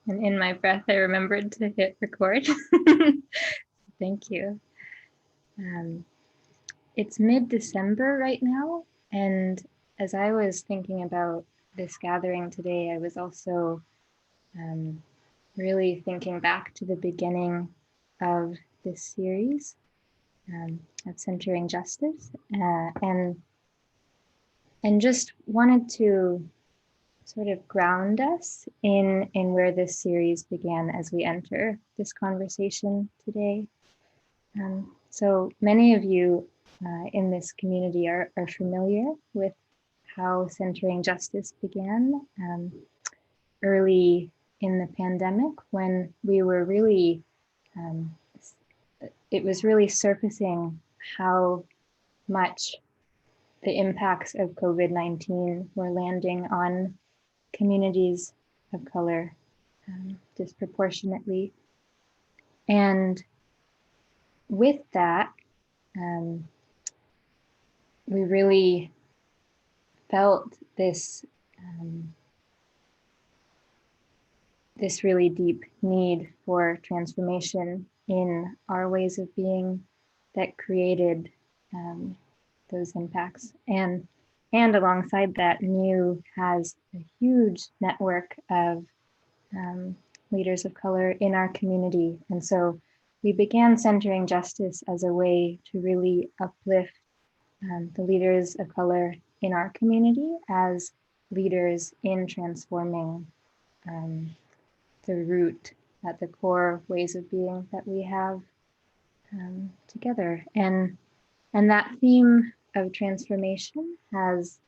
And in my breath, I remembered to hit record. Thank you. It's mid-December right now, and as I was thinking about this gathering today, I was also really thinking back to the beginning of this series of Centering Justice, and just wanted to sort of ground us in where this series began as we enter this conversation today. So many of you in this community are familiar with how Centering Justice began early in the pandemic, when we were really, it was really surfacing how much the impacts of COVID-19 were landing on communities of color disproportionately. And with that, we really felt this this really deep need for transformation in our ways of being that created those impacts. And alongside that, NEW has a huge network of leaders of color in our community. And so we began Centering Justice as a way to really uplift the leaders of color in our community as leaders in transforming the root at the core ways of being that we have together. And that theme of transformation has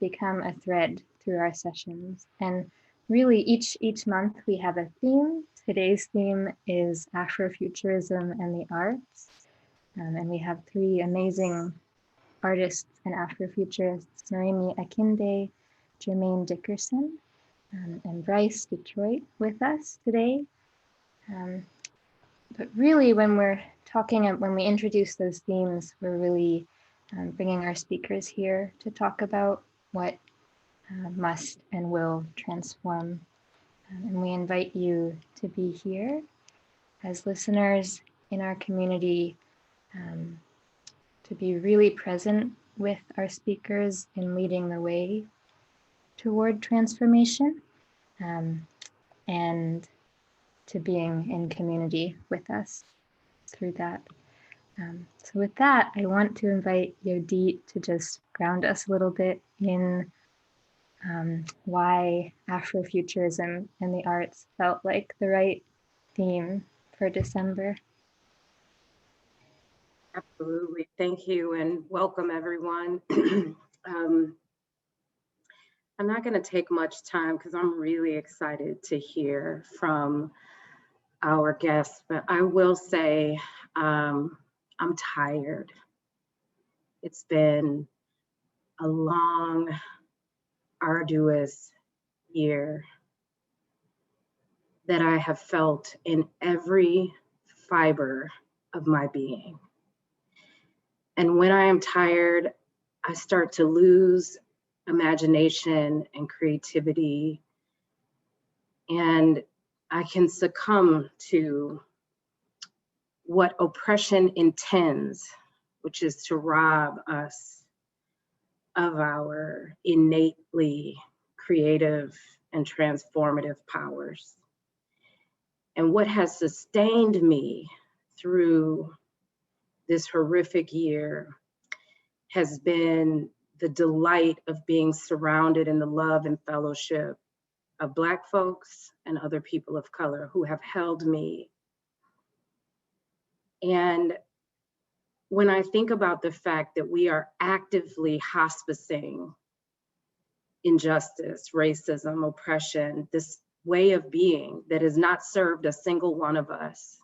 become a thread through our sessions. And really each month we have a theme. Today's theme is Afrofuturism and the arts. And we have three amazing artists and Afrofuturists, Moremi Akinde, Jermaine Dickerson, and Bryce Detroit with us today. But really, when we're talking, when we introduce those themes, we're really bringing our speakers here to talk about what must and will transform. And we invite you to be here as listeners in our community, to be really present with our speakers in leading the way toward transformation, and to being in community with us through that. So with that, I want to invite Yodit to just ground us a little bit in why Afrofuturism and the arts felt like the right theme for December. Absolutely. Thank you and welcome everyone. I'm not going to take much time because I'm really excited to hear from our guests, but I will say I'm tired. It's been a long, arduous year that I have felt in every fiber of my being. And when I am tired, I start to lose imagination and creativity, and I can succumb to what oppression intends, which is to rob us of our innately creative and transformative powers. And what has sustained me through this horrific year has been the delight of being surrounded in the love and fellowship of Black folks and other people of color who have held me. And when I think about the fact that we are actively hospicing injustice, racism, oppression, this way of being that has not served a single one of us,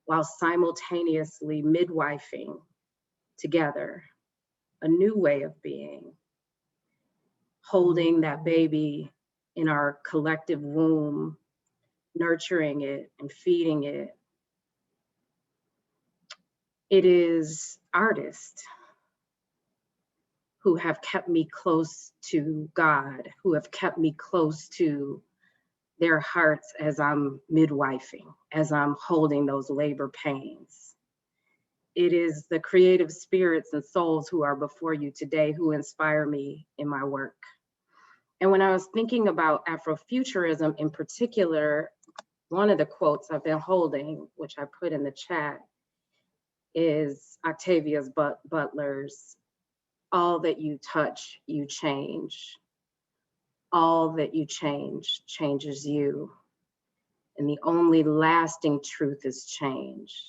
while simultaneously midwifing together a new way of being, holding that baby in our collective womb, nurturing it and feeding it. It is artists who have kept me close to God, who have kept me close to their hearts as I'm midwifing, as I'm holding those labor pains. It is the creative spirits and souls who are before you today who inspire me in my work. And when I was thinking about Afrofuturism in particular, one of the quotes I've been holding, which I put in the chat, is Octavia Butler's, "All that you touch, you change. All that you change changes you. And the only lasting truth is change,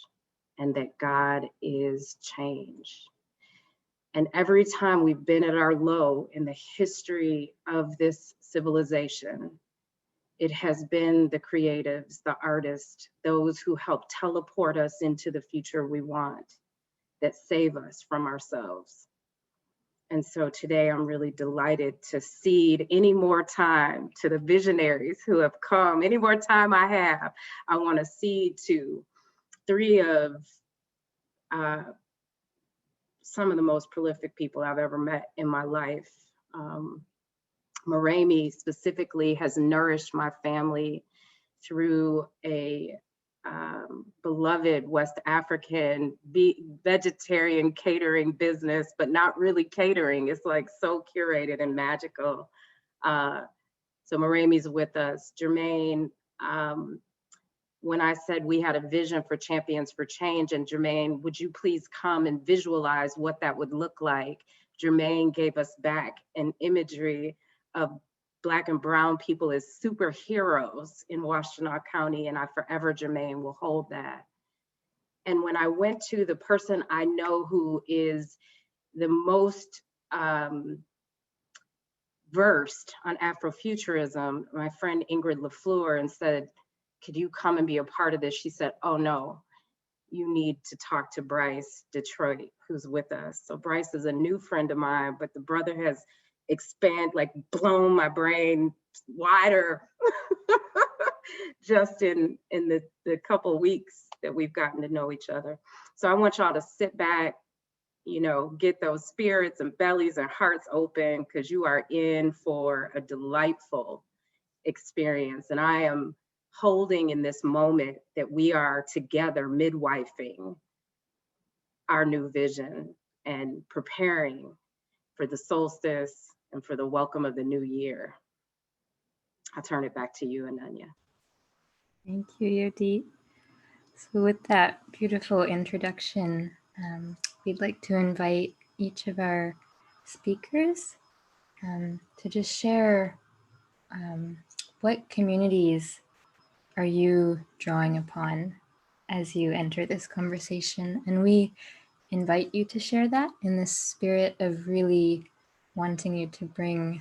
and that God is change." And every time we've been at our low in the history of this civilization, it has been the creatives, the artists, those who help teleport us into the future we want, that save us from ourselves. And so today I'm really delighted to cede any more time to the visionaries who have come, any more time I have, I want to cede to three of some of the most prolific people I've ever met in my life. Moremi specifically has nourished my family through a beloved West African vegetarian catering business, but not really catering. It's like so curated and magical. So Moremi's with us. Jermaine, when I said we had a vision for Champions for Change, and Jermaine, would you please come and visualize what that would look like? Jermaine gave us back an imagery of Black and brown people as superheroes in Washtenaw County, and I forever, Jermaine, will hold that. And when I went to the person I know who is the most versed on Afrofuturism, my friend Ingrid LaFleur, and said, "Could you come and be a part of this?" She said, "Oh no, you need to talk to Bryce Detroit, who's with us." So Bryce is a new friend of mine, but the brother has blown my brain wider just in the couple of weeks that we've gotten to know each other. So I want y'all to sit back, get those spirits and bellies and hearts open, because you are in for a delightful experience. And I am holding in this moment that we are together midwifing our new vision and preparing for the solstice and for the welcome of the new year. I'll turn it back to you, Ananya. Thank you, Yodit. So with that beautiful introduction, we'd like to invite each of our speakers to just share what communities are you drawing upon as you enter this conversation. And we invite you to share that in the spirit of really wanting you to bring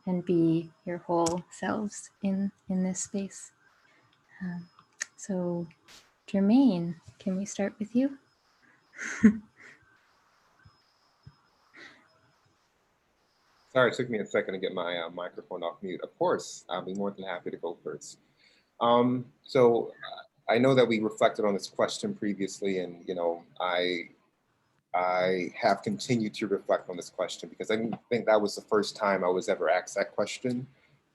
and be your whole selves in this space. So Jermaine, can we start with you? Sorry, it took me a second to get my microphone off mute. Of course, I'll be more than happy to go first. So I know that we reflected on this question previously, and I have continued to reflect on this question because I think that was the first time I was ever asked that question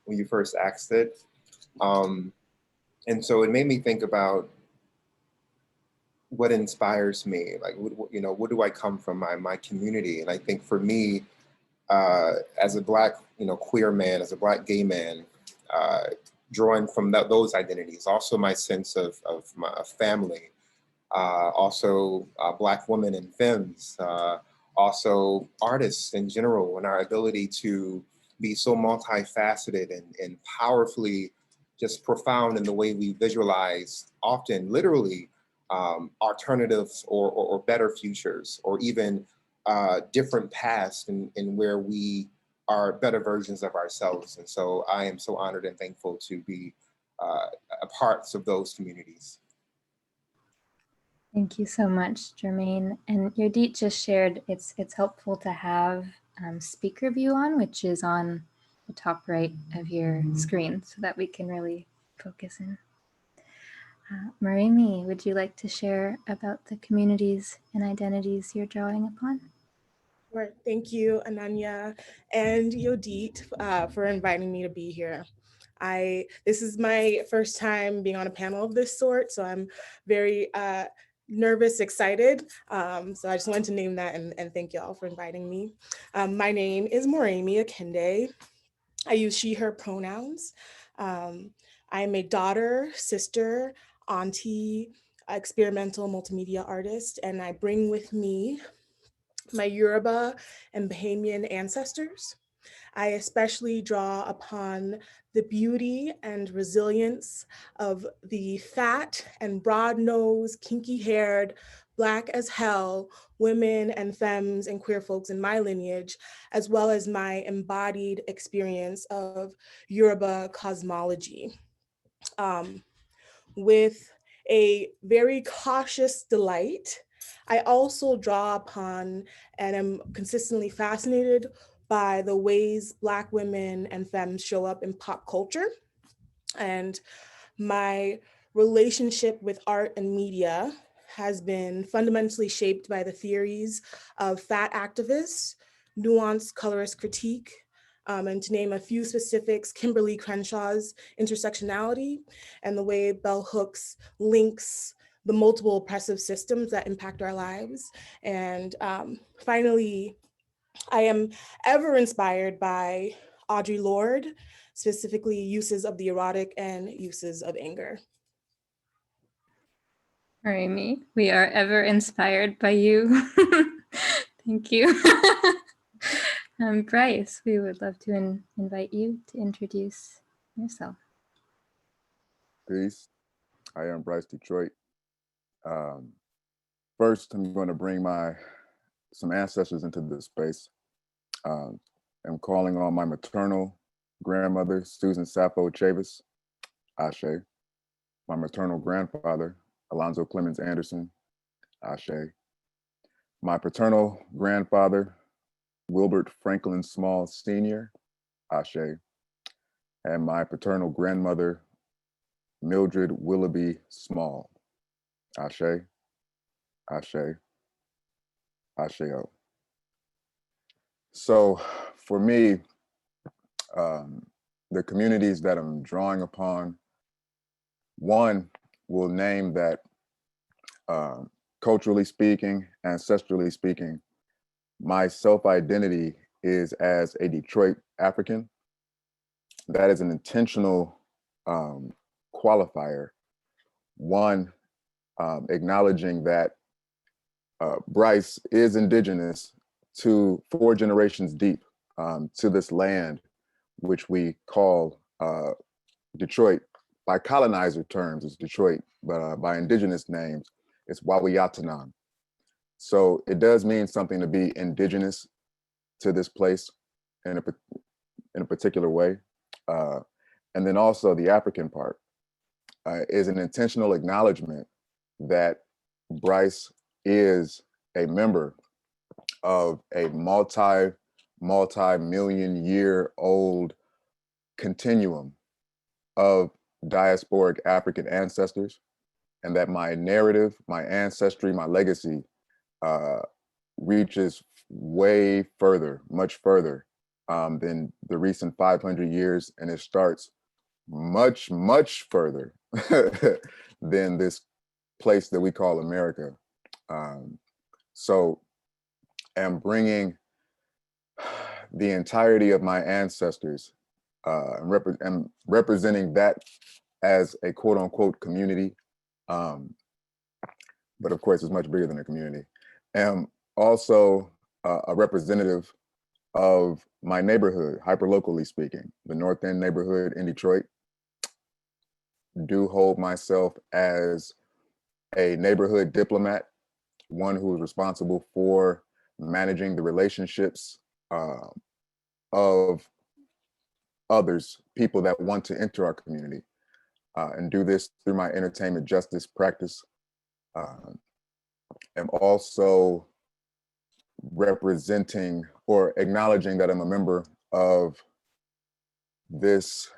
when you first asked it. And so it made me think about what inspires me, like, what do I come from, my community? And I think for me, as a Black, queer man, as a Black gay man, drawing from those identities, also my sense of my family, also Black women and femmes, also artists in general, and our ability to be so multifaceted and powerfully just profound in the way we visualize, often literally, alternatives or better futures, or even different paths in where we are better versions of ourselves. And so I am so honored and thankful to be a part of those communities. Thank you so much, Jermaine. And Yodit just shared, it's helpful to have speaker view on, which is on the top right of your screen, so that we can really focus in. Moremi, would you like to share about the communities and identities you're drawing upon? Sure. Thank you, Ananya and Yodit, for inviting me to be here. This is my first time being on a panel of this sort, so I'm very nervous, excited. So I just wanted to name that and thank y'all for inviting me. My name is Moremi Akinde. I use she, her pronouns. I'm a daughter, sister, auntie, experimental multimedia artist, and I bring with me my Yoruba and Bahamian ancestors. I especially draw upon the beauty and resilience of the fat and broad-nosed, kinky-haired, Black as hell women and femmes and queer folks in my lineage, as well as my embodied experience of Yoruba cosmology. With a very cautious delight, I also draw upon and am consistently fascinated by the ways Black women and femmes show up in pop culture. And my relationship with art and media has been fundamentally shaped by the theories of fat activists, nuanced colorist critique, and to name a few specifics, Kimberly Crenshaw's intersectionality and the way Bell Hooks links the multiple oppressive systems that impact our lives. And finally, I am ever inspired by Audre Lorde, specifically uses of the erotic and uses of anger. Moremi, we are ever inspired by you. Thank you. Bryce, we would love to invite you to introduce yourself. Peace. I am Bryce Detroit. First, I'm going to bring some ancestors into this space. I'm calling on my maternal grandmother, Susan Sappho Chavis, Ashe. My maternal grandfather, Alonzo Clemens Anderson, Ashe. My paternal grandfather, Wilbert Franklin Small Sr., Ashe. And my paternal grandmother, Mildred Willoughby Small, Ashe, Ashe, Asheo. So for me, the communities that I'm drawing upon, one will name that culturally speaking, ancestrally speaking, my self-identity is as a Detroit African. That is an intentional qualifier. One, acknowledging that Bryce is indigenous to 4 generations deep to this land, which we call Detroit. By colonizer terms, it's Detroit, but by indigenous names, it's Wawiyatanan. So it does mean something to be indigenous to this place in a particular way. And then also the African part is an intentional acknowledgement that Bryce is a member of a multi-million year old continuum of diasporic African ancestors, and that my narrative, my ancestry, my legacy reaches way further, much further than the recent 500 years, and it starts much, much further than this place that we call America. So I'm bringing the entirety of my ancestors and representing that as a quote unquote community. But of course, it's much bigger than a community. And also a representative of my neighborhood, hyperlocally speaking, the North End neighborhood in Detroit. Do hold myself as a neighborhood diplomat, one who is responsible for managing the relationships of others, people that want to enter our community, and do this through my entertainment justice practice. I'm also representing or acknowledging that I'm a member of this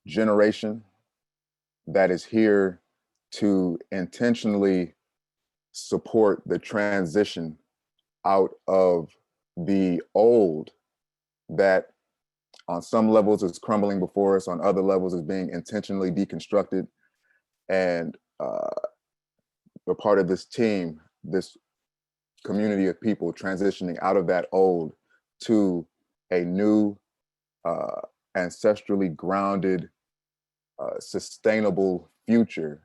generation that is here to intentionally support the transition out of the old that on some levels is crumbling before us, on other levels is being intentionally deconstructed. And we're part of this team, this community of people transitioning out of that old to a new, ancestrally grounded, sustainable future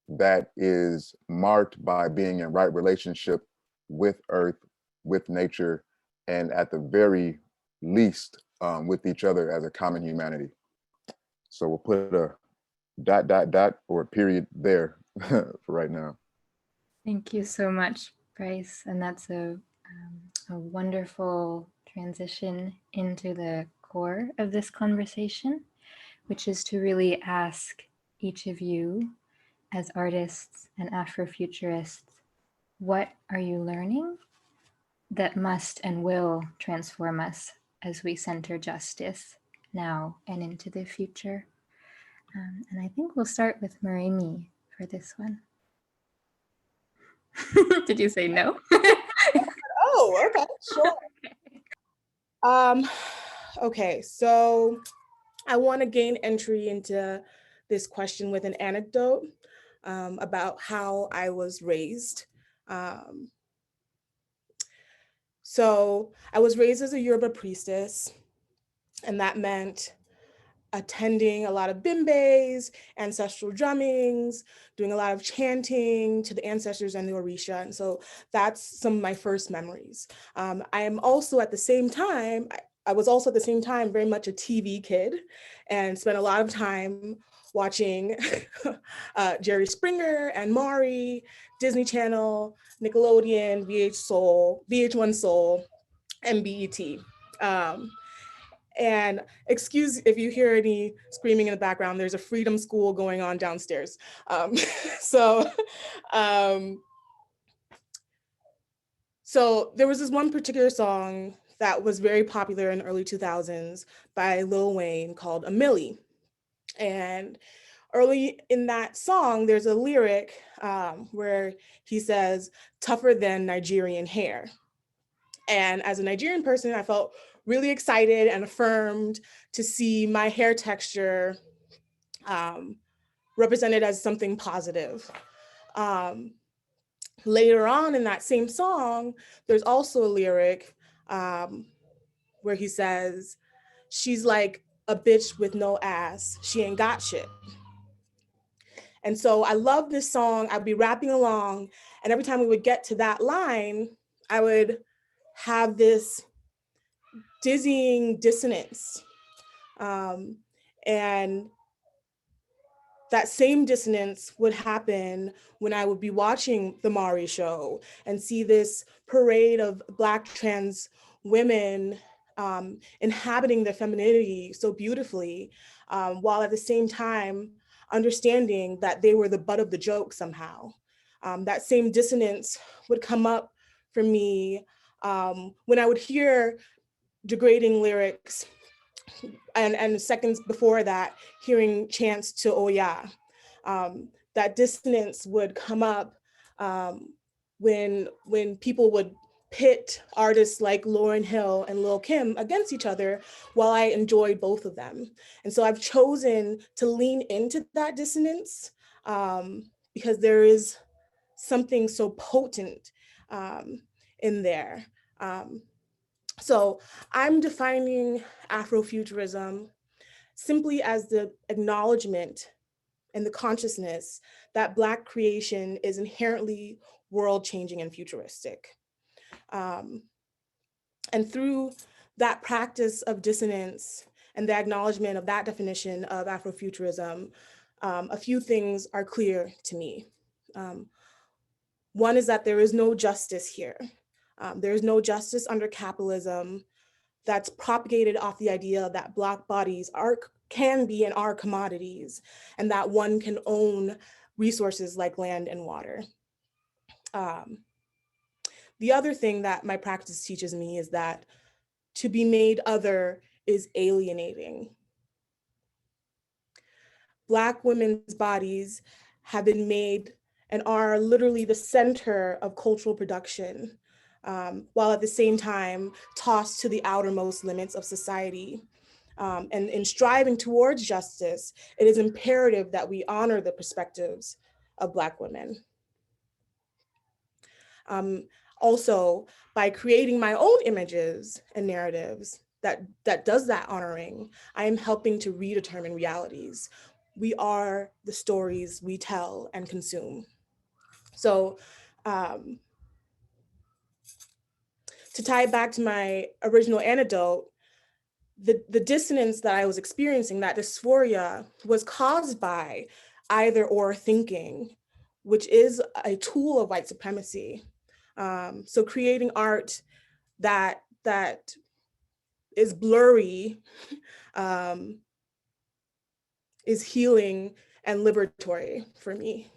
that is marked by being in right relationship with Earth, with nature, and at the very least, with each other as a common humanity. So we'll put a ... or a period there for right now. Thank you so much, Bryce. And that's a wonderful transition into the core of this conversation, which is to really ask each of you as artists and Afrofuturists, what are you learning that must and will transform us as we center justice now and into the future? And I think we'll start with Moremi for this one. Did you say no? Oh, okay, sure. Okay, so I want to gain entry into this question with an anecdote about how I was raised. So I was raised as a Yoruba priestess, and that meant attending a lot of bimbes, ancestral drummings, doing a lot of chanting to the ancestors and the Orisha. And so that's some of my first memories. I am also at the same time, I was also at the same time very much a TV kid and spent a lot of time watching Jerry Springer and Maury, Disney Channel, Nickelodeon, VH1 Soul, and BET. And excuse if you hear any screaming in the background, there's a freedom school going on downstairs. So there was this one particular song that was very popular in the early 2000s by Lil Wayne called "A Milli." And early in that song, there's a lyric where he says, "tougher than Nigerian hair." And as a Nigerian person, I felt really excited and affirmed to see my hair texture represented as something positive. Later on in that same song, there's also a lyric where he says, "she's like a bitch with no ass, she ain't got shit." And so I love this song. I'd be rapping along, and every time we would get to that line, I would have this dizzying dissonance. And that same dissonance would happen when I would be watching the Maury show and see this parade of Black trans women inhabiting their femininity so beautifully, while at the same time understanding that they were the butt of the joke somehow. That same dissonance would come up for me when I would hear degrading lyrics, and seconds before that, hearing chants to Oya. That dissonance would come up when people would pit artists like Lauryn Hill and Lil' Kim against each other, while I enjoyed both of them. And so I've chosen to lean into that dissonance because there is something so potent in there. So I'm defining Afrofuturism simply as the acknowledgement and the consciousness that Black creation is inherently world-changing and futuristic. And through that practice of dissonance and the acknowledgement of that definition of Afrofuturism, a few things are clear to me. One is that there is no justice here. There is no justice under capitalism that's propagated off the idea that Black bodies can be and are commodities, and that one can own resources like land and water. The other thing that my practice teaches me is that to be made other is alienating. Black women's bodies have been made and are literally the center of cultural production, while at the same time tossed to the outermost limits of society. And in striving towards justice, it is imperative that we honor the perspectives of Black women. Also, by creating my own images and narratives that does that honoring, I am helping to redetermine realities. We are the stories we tell and consume. So to tie it back to my original anecdote, the dissonance that I was experiencing, that dysphoria, was caused by either or thinking, which is a tool of white supremacy. So creating art that is blurry is healing and liberatory for me.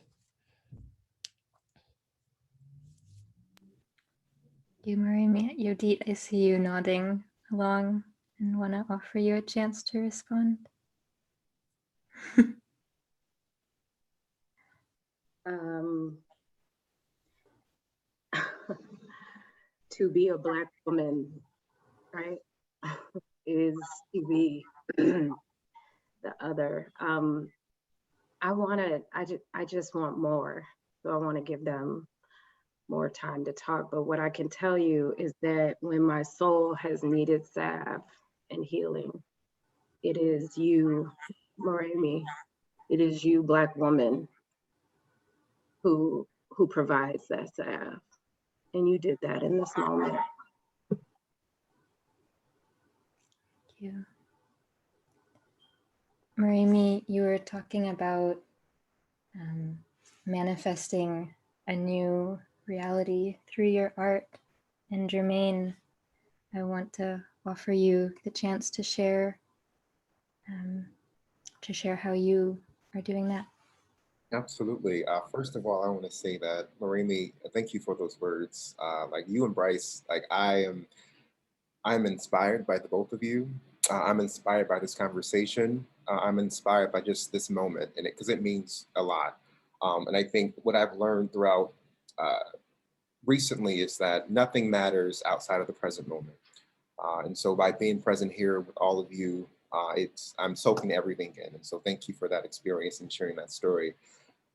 You, Moremi, Yodit, I see you nodding along and want to offer you a chance to respond. To be a Black woman, right, is to be the other. I just want more. So I want to give them more time to talk. But what I can tell you is that when my soul has needed salve and healing, it is you, Moremi. It is you, Black woman, who provides that salve. And you did that in this moment. Thank you. Moremi, you were talking about manifesting a new reality through your art. And Jermaine, I want to offer you the chance to share how you are doing that. Absolutely. First of all, I want to say that, Moremi, thank you for those words. Like you and Bryce, like I'm inspired by the both of you. I'm inspired by this conversation. I'm inspired by just this moment, and because it means a lot. And I think what I've learned throughout recently is that nothing matters outside of the present moment. And so by being present here with all of you, I'm soaking everything in. And so thank you for that experience and sharing that story.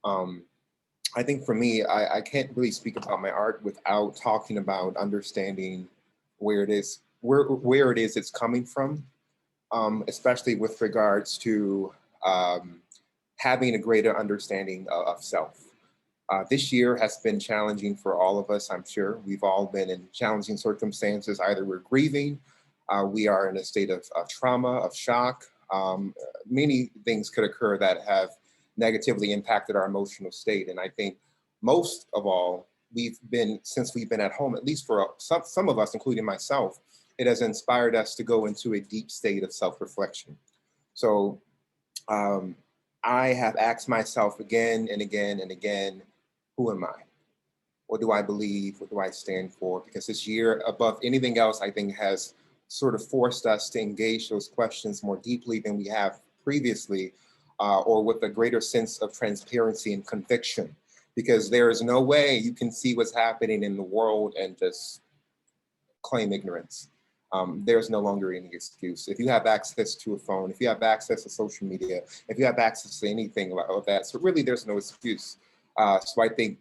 I think for me, I can't really speak about my art without talking about understanding where it is it's coming from, especially with regards to having a greater understanding of self. This year has been challenging for all of us, I'm sure. We've all been in challenging circumstances. Either we're grieving, we are in a state of trauma, of shock. Many things could occur that have negatively impacted our emotional state. And I think most of all, since we've been at home, at least for some of us, including myself, it has inspired us to go into a deep state of self-reflection. So I have asked myself again and again and again, who am I? What do I believe? What do I stand for? Because this year, above anything else, I think has sort of forced us to engage those questions more deeply than we have previously, or with a greater sense of transparency and conviction. Because there is no way you can see what's happening in the world and just claim ignorance. There's no longer any excuse. If you have access to a phone, if you have access to social media, if you have access to anything like that, so really there's no excuse. So I think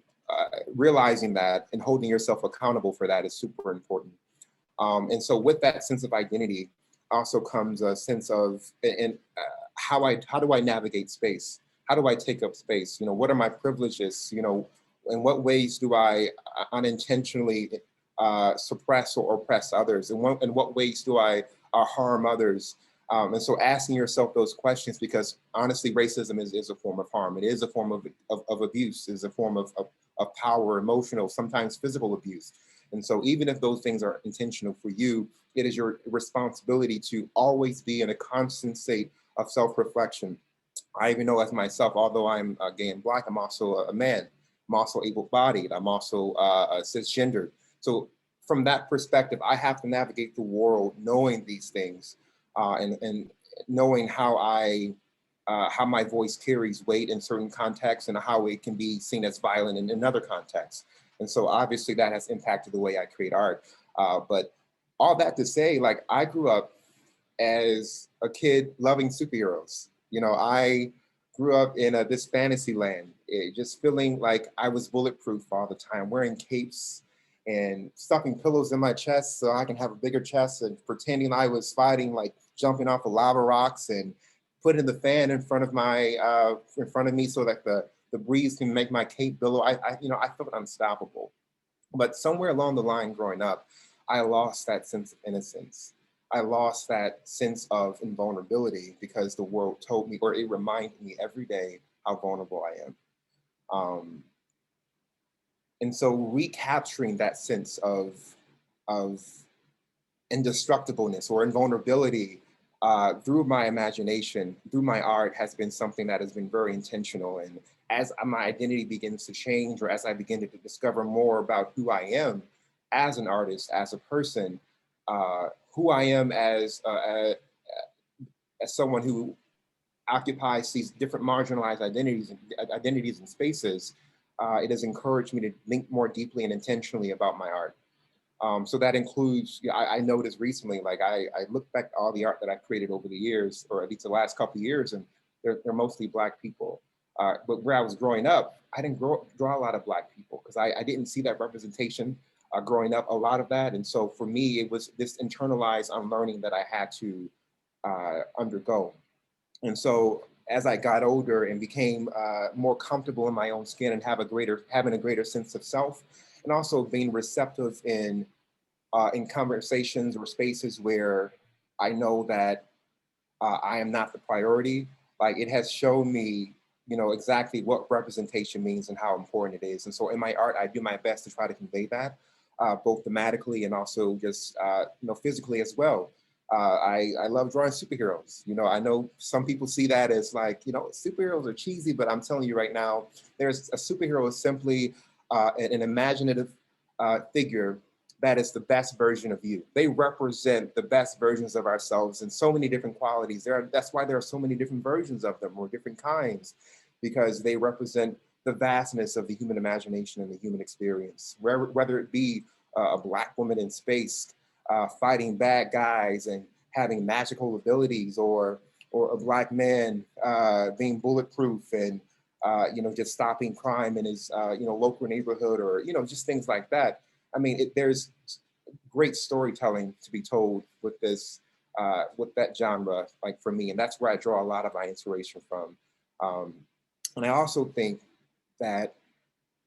realizing that and holding yourself accountable for that is super important. And so with that sense of identity also comes a sense of how do I navigate space? How do I take up space? What are my privileges? In what ways do I unintentionally suppress or oppress others? In what ways do I harm others? And so asking yourself those questions, because honestly, racism is a form of harm. It is a form of abuse, it is a form of power, emotional, sometimes physical abuse. And so even if those things are intentional for you, it is your responsibility to always be in a constant state of self-reflection. I even know as myself, although I'm gay and Black, I'm also a man. I'm also able-bodied. I'm also cisgendered. So from that perspective, I have to navigate the world knowing these things and knowing how my voice carries weight in certain contexts and how it can be seen as violent in another context. And so obviously that has impacted the way I create art. But all that to say, like I grew up as a kid loving superheroes. You know, I grew up in this fantasy land, just feeling like I was bulletproof all the time, wearing capes and stuffing pillows in my chest so I can have a bigger chest, and pretending I was fighting, like jumping off of lava rocks and putting the fan in front of me so that the breeze can make my cape billow. I felt unstoppable. But somewhere along the line growing up, I lost that sense of innocence. I lost that sense of invulnerability because the world told me, or it reminded me every day how vulnerable I am. And so recapturing that sense of indestructibleness or invulnerability through my imagination, through my art, has been something that has been very intentional. And as my identity begins to change, or as I begin to discover more about who I am as an artist, as a person, who I am as someone who occupies these different marginalized identities and spaces, it has encouraged me to think more deeply and intentionally about my art. So that includes, I noticed recently, like I look back at all the art that I created over the years, or at least the last couple of years, and they're mostly Black people. But where I was growing up, I didn't draw a lot of Black people because I didn't see that representation growing up, a lot of that. And so for me, it was this internalized unlearning that I had to undergo. And so as I got older and became more comfortable in my own skin and having a greater sense of self, and also being receptive in conversations or spaces where I know that I am not the priority, like it has shown me, exactly what representation means and how important it is. And so in my art, I do my best to try to convey that, both thematically and also just, physically as well. I love drawing superheroes. I know some people see that as like, superheroes are cheesy, but I'm telling you right now, there's a superhero is simply an imaginative figure that is the best version of you. They represent the best versions of ourselves in so many different qualities. That's why there are so many different versions of them, or different kinds, because they represent the vastness of the human imagination and the human experience. Whether it be a Black woman in space fighting bad guys and having magical abilities, or a Black man being bulletproof and just stopping crime in his local neighborhood, or just things like that. I mean, there's great storytelling to be told with this, with that genre, like for me, and that's where I draw a lot of my inspiration from. And I also think that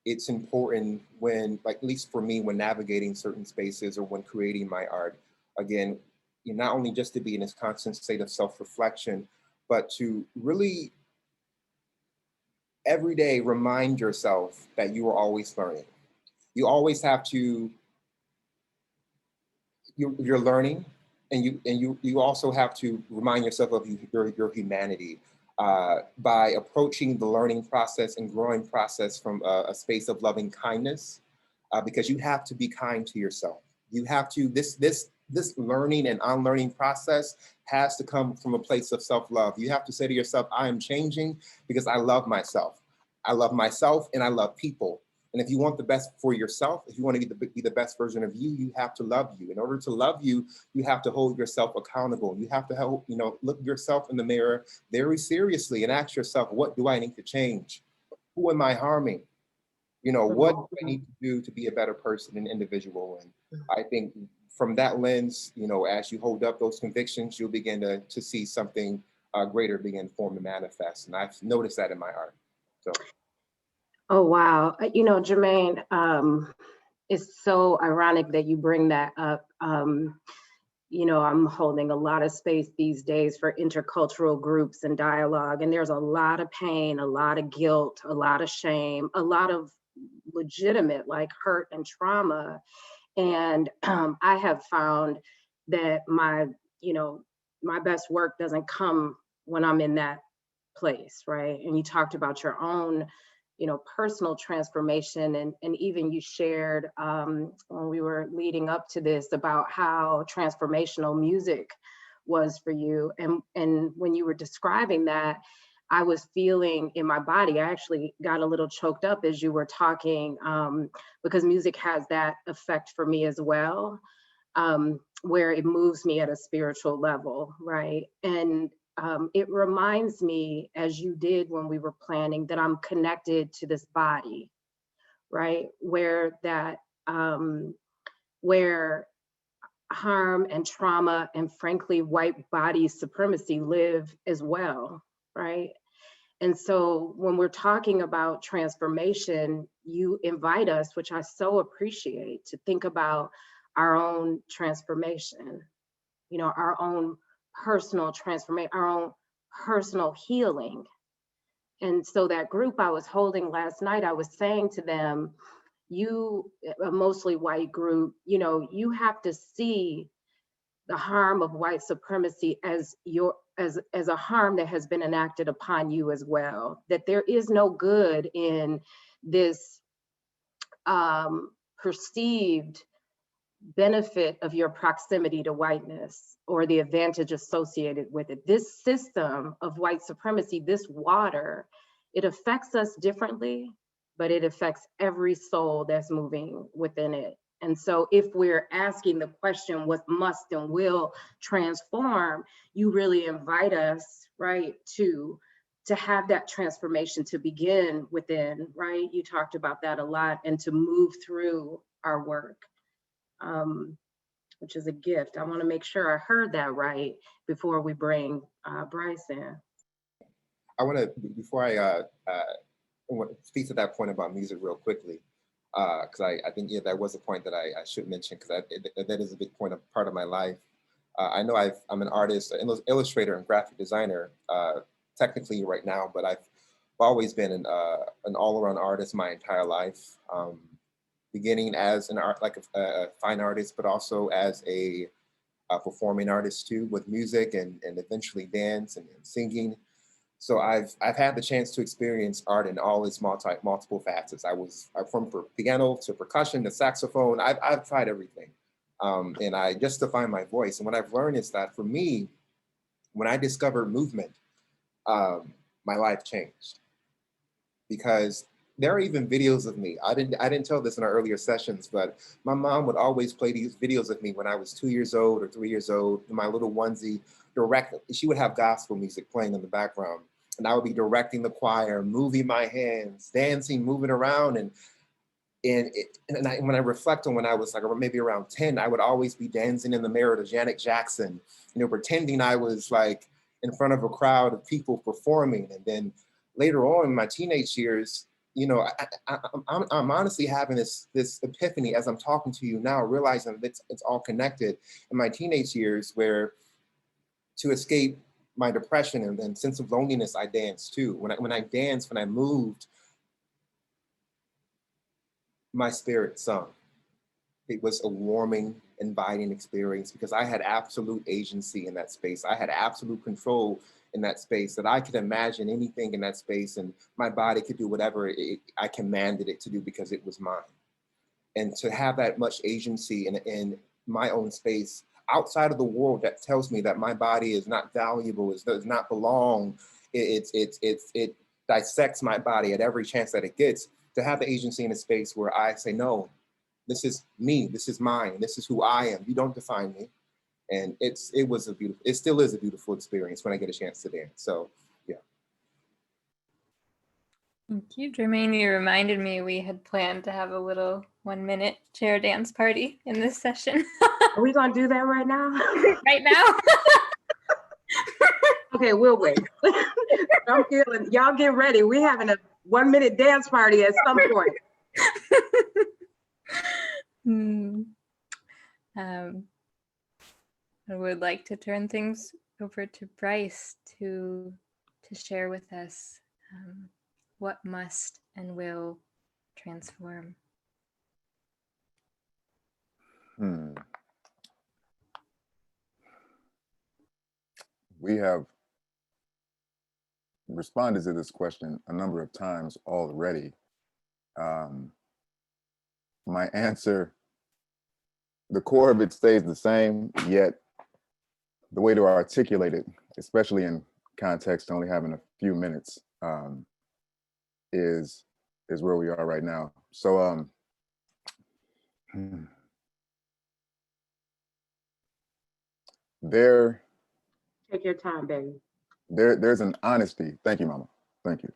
it's important when, like, at least for me, when navigating certain spaces or when creating my art, again, not only just to be in this constant state of self-reflection, but to really every day remind yourself that you are always learning. You always have to, you're learning, and you also have to remind yourself of your humanity by approaching the learning process and growing process from a space of loving kindness, because you have to be kind to yourself. You have to, this learning and unlearning process has to come from a place of self-love. You have to say to yourself, I am changing because I love myself. I love myself and I love people. And if you want the best for yourself, if you want to be the best version of you, you have to love you. In order to love you, you have to hold yourself accountable. You have to help, look yourself in the mirror very seriously and ask yourself, what do I need to change? Who am I harming? What do I need to do to be a better person and individual? And I think from that lens, as you hold up those convictions, you'll begin to see something greater begin to form and manifest. And I've noticed that in my art. So. Oh, wow. Jermaine, it's so ironic that you bring that up. I'm holding a lot of space these days for intercultural groups and dialogue, and there's a lot of pain, a lot of guilt, a lot of shame, a lot of legitimate like hurt and trauma. And I have found that my best work doesn't come when I'm in that place, right? And you talked about your own personal transformation, and even you shared when we were leading up to this about how transformational music was for you. And when you were describing that, I was feeling in my body, I actually got a little choked up as you were talking, because music has that effect for me as well. where it moves me at a spiritual level, right? And it reminds me, as you did when we were planning, that I'm connected to this body, right? Where that, where harm and trauma and frankly, white body supremacy live as well, right? And so when we're talking about transformation, you invite us, which I so appreciate, to think about our own transformation, you know, our own personal transformation, our own personal healing. And so that group I was holding last night, I was saying to them, you, a mostly white group, you know, you have to see the harm of white supremacy as a harm that has been enacted upon you as well. That there is no good in this perceived benefit of your proximity to whiteness or the advantage associated with it. This system of white supremacy, this water, it affects us differently, but it affects every soul that's moving within it. And so if we're asking the question, what must and will transform, you really invite us, right, to have that transformation to begin within, right? You talked about that a lot, and to move through our work, which is a gift. I want to make sure I heard that right before we bring Bryce in. I want to, before I speak to that point about music real quickly, because I think, yeah, that was a point that I should mention, because that is a big part of my life. I know I'm an artist, an illustrator and graphic designer, technically right now, but I've always been an all-around artist my entire life, beginning as an art, like a fine artist, but also as a performing artist too, with music and eventually dance and singing. So I've had the chance to experience art in all its multiple facets. I performed for piano to percussion to saxophone. I've tried everything, and I just to find my voice. And what I've learned is that for me, when I discovered movement, my life changed, because there are even videos of me. I didn't tell this in our earlier sessions, but my mom would always play these videos of me when I was 2 years old or 3 years old, in my little onesie. She would have gospel music playing in the background, and I would be directing the choir, moving my hands, dancing, moving around. And when I reflect on when I was like maybe around 10, I would always be dancing in the mirror to Janet Jackson, you know, pretending I was like in front of a crowd of people performing. And then later on in my teenage years, you know, I'm honestly having this epiphany as I'm talking to you now, realizing that it's all connected. In my teenage years, where to escape my depression and then sense of loneliness, I danced too. When I danced, when I moved, my spirit sung. It was a warming, inviting experience, because I had absolute agency in that space. I had absolute control in that space, that I could imagine anything in that space, and my body could do whatever I commanded it to do, because it was mine. And to have that much agency in my own space, outside of the world that tells me that my body is not valuable, it does not belong, it dissects my body at every chance that it gets, to have the agency in a space where I say, no, this is me, this is mine, this is who I am, you don't define me. And it still is a beautiful experience when I get a chance to dance. So, yeah. Thank you, Jermaine. You reminded me we had planned to have a little 1-minute chair dance party in this session. Are we gonna do that right now? Right now? Okay, we'll wait. I'm feeling, y'all get ready. We're having a 1-minute dance party at some point. I would like to turn things over to Bryce to share with us what must and will transform. We have responded to this question a number of times already. My answer, the core of it stays the same, yet the way to articulate it, especially in context, only having a few minutes, is where we are right now. So there Take your time, baby. there's an honesty. Thank you, Mama. Thank you.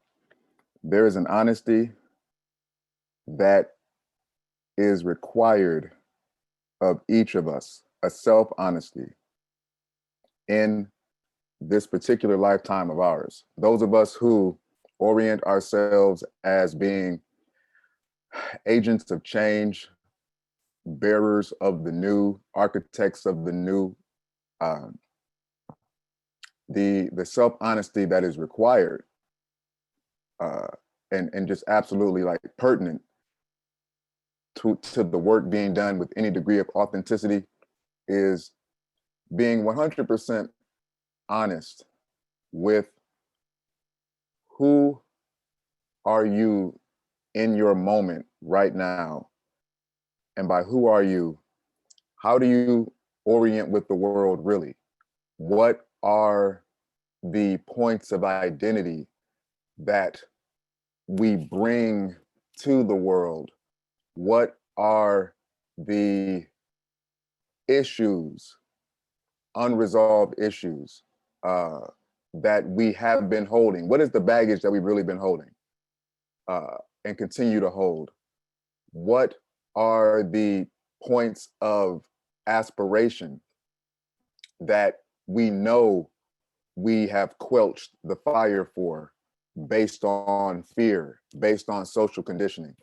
There is an honesty that is required of each of us, a self-honesty in this particular lifetime of ours. Those of us who orient ourselves as being agents of change, bearers of the new, architects of the new, the self-honesty that is required and just absolutely like pertinent to the work being done with any degree of authenticity is being 100% honest with who are you in your moment right now, and by who are you, how do you orient with the world really? What are the points of identity that we bring to the world? What are the issues, unresolved issues that we have been holding? What is the baggage that we've really been holding and continue to hold? What are the points of aspiration that we know we have quelched the fire for based on fear, based on social conditioning?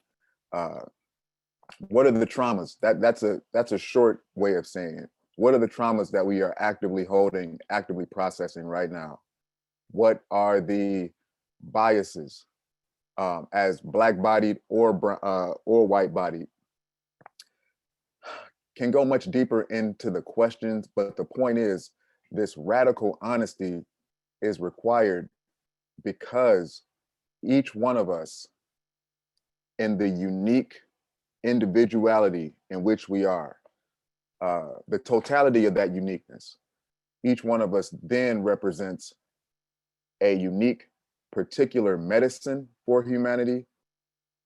What are the traumas? That's a short way of saying it. What are the traumas that we are actively holding, actively processing right now? What are the biases as Black-bodied or white-bodied? Can go much deeper into the questions, but the point is, this radical honesty is required because each one of us, in the unique individuality in which we are, the totality of that uniqueness, each one of us then represents a unique particular medicine for humanity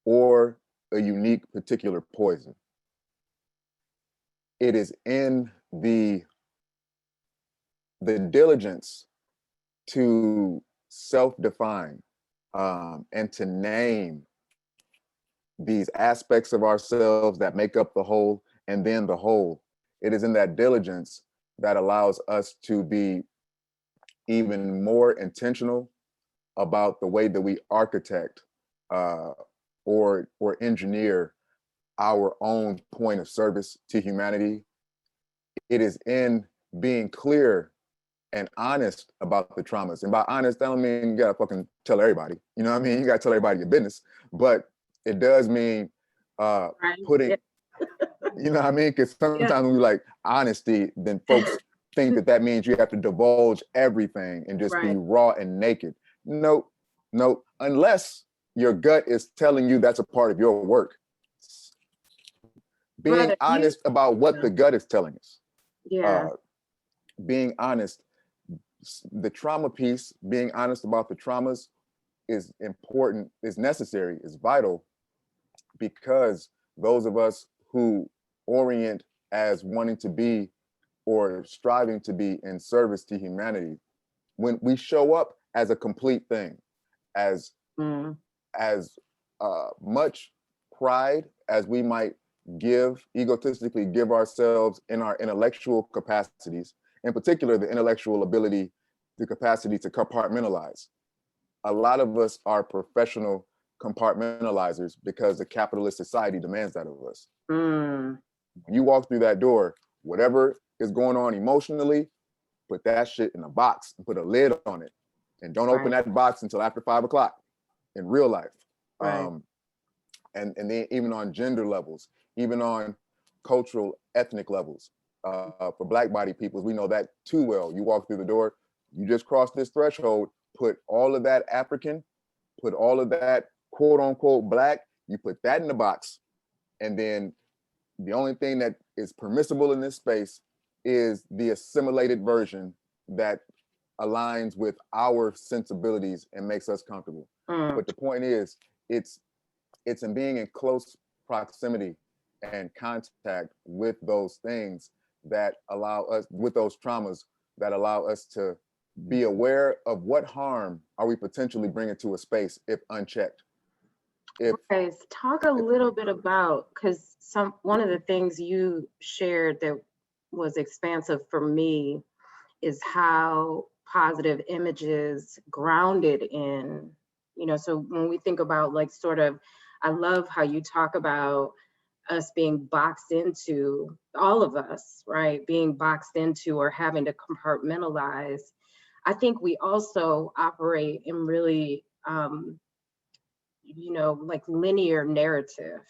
or a unique particular poison. It is in the diligence to self-define and to name these aspects of ourselves that make up the whole, and then the whole. It is in that diligence that allows us to be even more intentional about the way that we architect or engineer our own point of service to humanity. It is in being clear and honest about the traumas. And by honest, I don't mean you gotta fucking tell everybody. You know what I mean? You gotta tell everybody your business. But it does mean putting, you know what I mean? Because sometimes when we like honesty, then folks think that means you have to divulge everything and just be raw and naked. Nope, nope. Unless your gut is telling you that's a part of your work. Being honest about what the gut is telling us. Yeah. Being honest, the trauma piece, being honest about the traumas is important, is necessary, is vital, because those of us who orient as wanting to be or striving to be in service to humanity, when we show up as a complete thing, as much pride as we might egotistically give ourselves in our intellectual capacities, in particular the intellectual ability, the capacity to compartmentalize. A lot of us are professional compartmentalizers because the capitalist society demands that of us. You walk through that door, whatever is going on emotionally, put that shit in a box and put a lid on it, and don't open that box until after 5 o'clock in real life. And then even on gender levels, even on cultural, ethnic levels, for Black body peoples, we know that too well. You walk through the door, you just cross this threshold, put all of that African, put all of that quote unquote Black, you put that in the box. And then the only thing that is permissible in this space is the assimilated version that aligns with our sensibilities and makes us comfortable. But the point is, it's in being in close proximity and contact with those things that allow us, with those traumas that allow us to be aware of what harm are we potentially bringing to a space if unchecked. Guys, talk a little bit about, because one of the things you shared that was expansive for me is how positive images grounded in, so when we think about like sort of, I love how you talk about us being boxed into, all of us, right? Being boxed into or having to compartmentalize. I think we also operate in really, like linear narrative.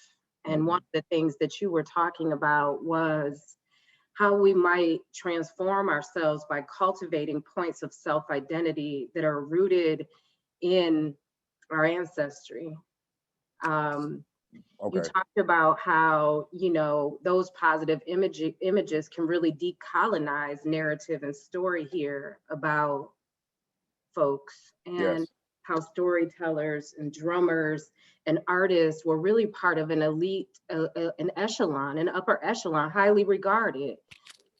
And one of the things that you were talking about was how we might transform ourselves by cultivating points of self-identity that are rooted in our ancestry. You talked about how, those positive images can really decolonize narrative and story here about folks, and how storytellers and drummers and artists were really part of an elite, an echelon, an upper echelon, highly regarded.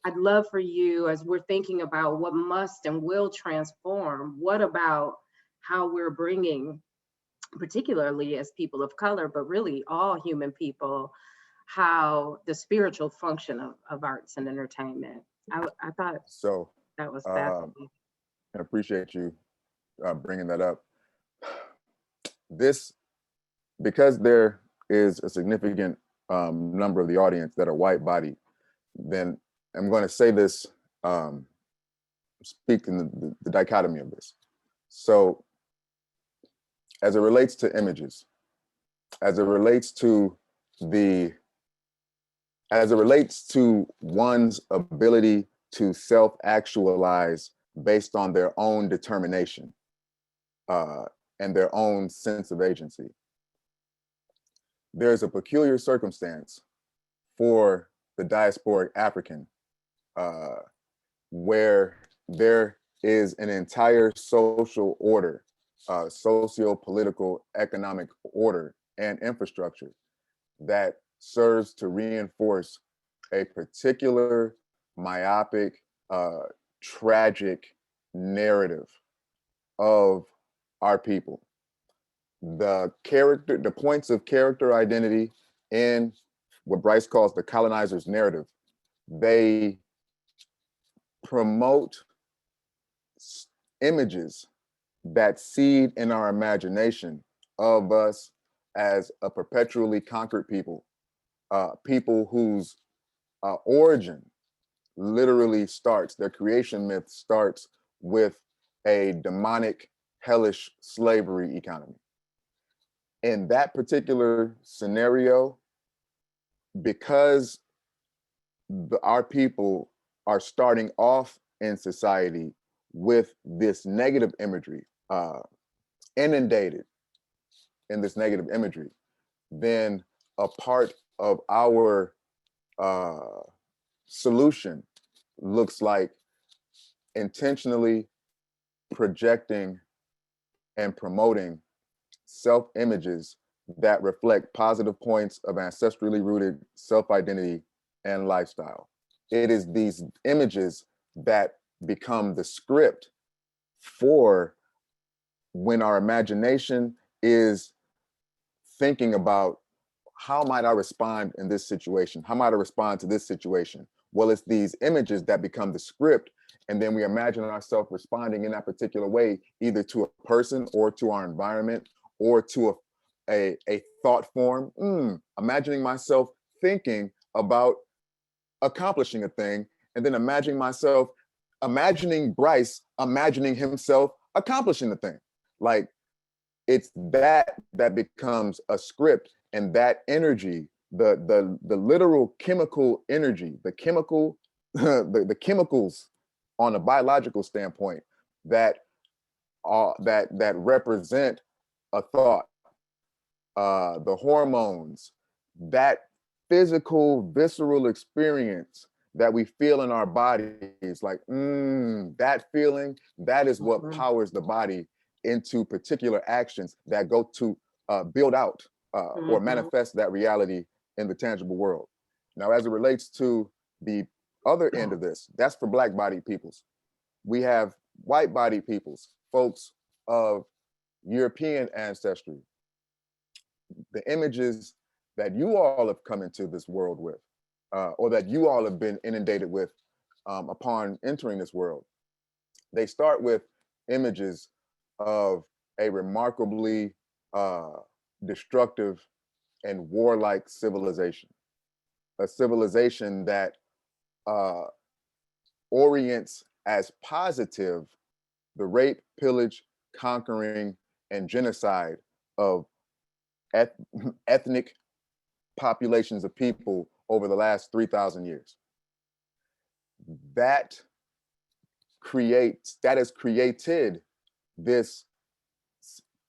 I'd love for you, as we're thinking about what must and will transform, what about how we're bringing, particularly as people of color, but really all human people, how the spiritual function of arts and entertainment. I thought so that was fascinating. I appreciate you bringing that up. This, because there is a significant number of the audience that are white bodied, then I'm going to say this, speak in the dichotomy of this. So as it relates to images, as it relates to one's ability to self-actualize based on their own determination and their own sense of agency, there's a peculiar circumstance for the diasporic African where there is an entire social order, socio-political, economic order and infrastructure that serves to reinforce a particular myopic, tragic narrative of our people. The points of character identity in what Bryce calls the colonizer's narrative, they promote images that seed in our imagination of us as a perpetually conquered people, people whose origin literally starts, their creation myth starts with a demonic, hellish slavery economy. In that particular scenario, because our people are starting off in society with this negative imagery, inundated in this negative imagery, then a part of our solution looks like intentionally projecting and promoting self-images that reflect positive points of ancestrally rooted self-identity and lifestyle. It is these images that become the script for when our imagination is thinking about, how might I respond in this situation? How might I respond to this situation? Well, it's these images that become the script, and then we imagine ourselves responding in that particular way, either to a person or to our environment or to a thought form. Imagining myself thinking about accomplishing a thing, and then imagining Bryce imagining himself accomplishing the thing. Like, it's that becomes a script, and that energy, the literal chemical energy, the chemicals on a biological standpoint that represent a thought, the hormones, that physical, visceral experience that we feel in our bodies, like that feeling, that is what powers the body into particular actions that go to build out or manifest that reality in the tangible world. Now, as it relates to the other end of this, that's for Black bodied peoples. We have white bodied peoples, folks of European ancestry. The images that you all have come into this world with, or that you all have been inundated with upon entering this world, they start with images of a remarkably destructive and warlike civilization, a civilization that orients as positive the rape, pillage, conquering, and genocide of ethnic populations of people over the last 3,000 years. That has created this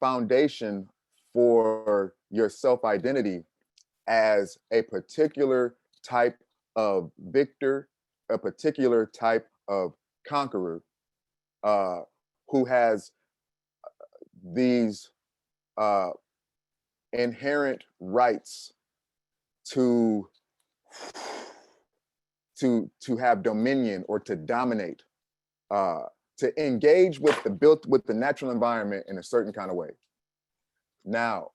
foundation for your self-identity as a particular type of victor, a particular type of conqueror, who has these inherent rights to have dominion or to dominate, to engage with the natural environment in a certain kind of way. Now,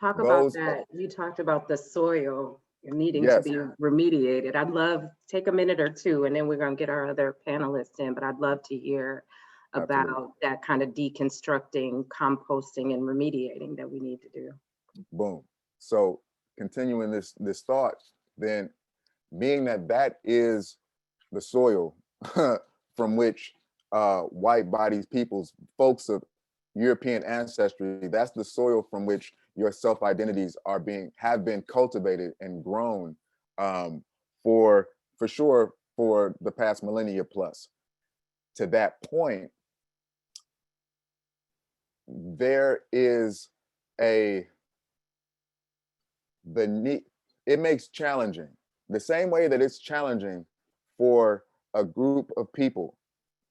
talk about that. You talked about the soil needing to be remediated. I'd love take a minute or two, and then we're going to get our other panelists in. But I'd love to hear about that kind of deconstructing, composting, and remediating that we need to do. Boom. So continuing this thought, then being that is the soil from which white bodied peoples, folks of European ancestry, that's the soil from which your self-identities have been cultivated and grown for sure for the past millennia plus. To that point, there is the need, it makes challenging, the same way that it's challenging for a group of people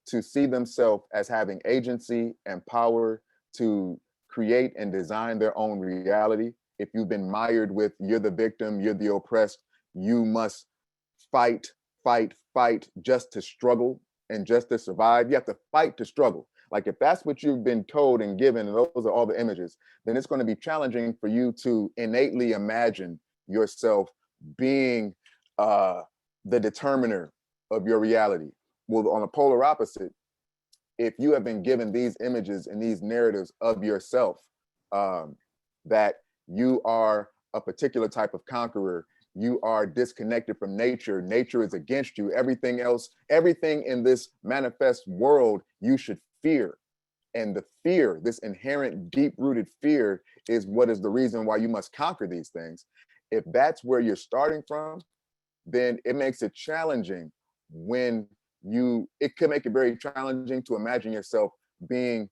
to see themselves as having agency and power to create and design their own reality. If you've been mired with, you're the victim, you're the oppressed, you must fight just to struggle and just to survive. You have to fight to struggle. Like if that's what you've been told and given, and those are all the images, then it's going to be challenging for you to innately imagine yourself being the determiner of your reality. Well, on the polar opposite, if you have been given these images and these narratives of yourself, that you are a particular type of conqueror, you are disconnected from nature, nature is against you, everything else, everything in this manifest world, you should fear. And the fear, this inherent deep-rooted fear, is what is the reason why you must conquer these things. If that's where you're starting from, then it makes it challenging when it could make it very challenging to imagine yourself being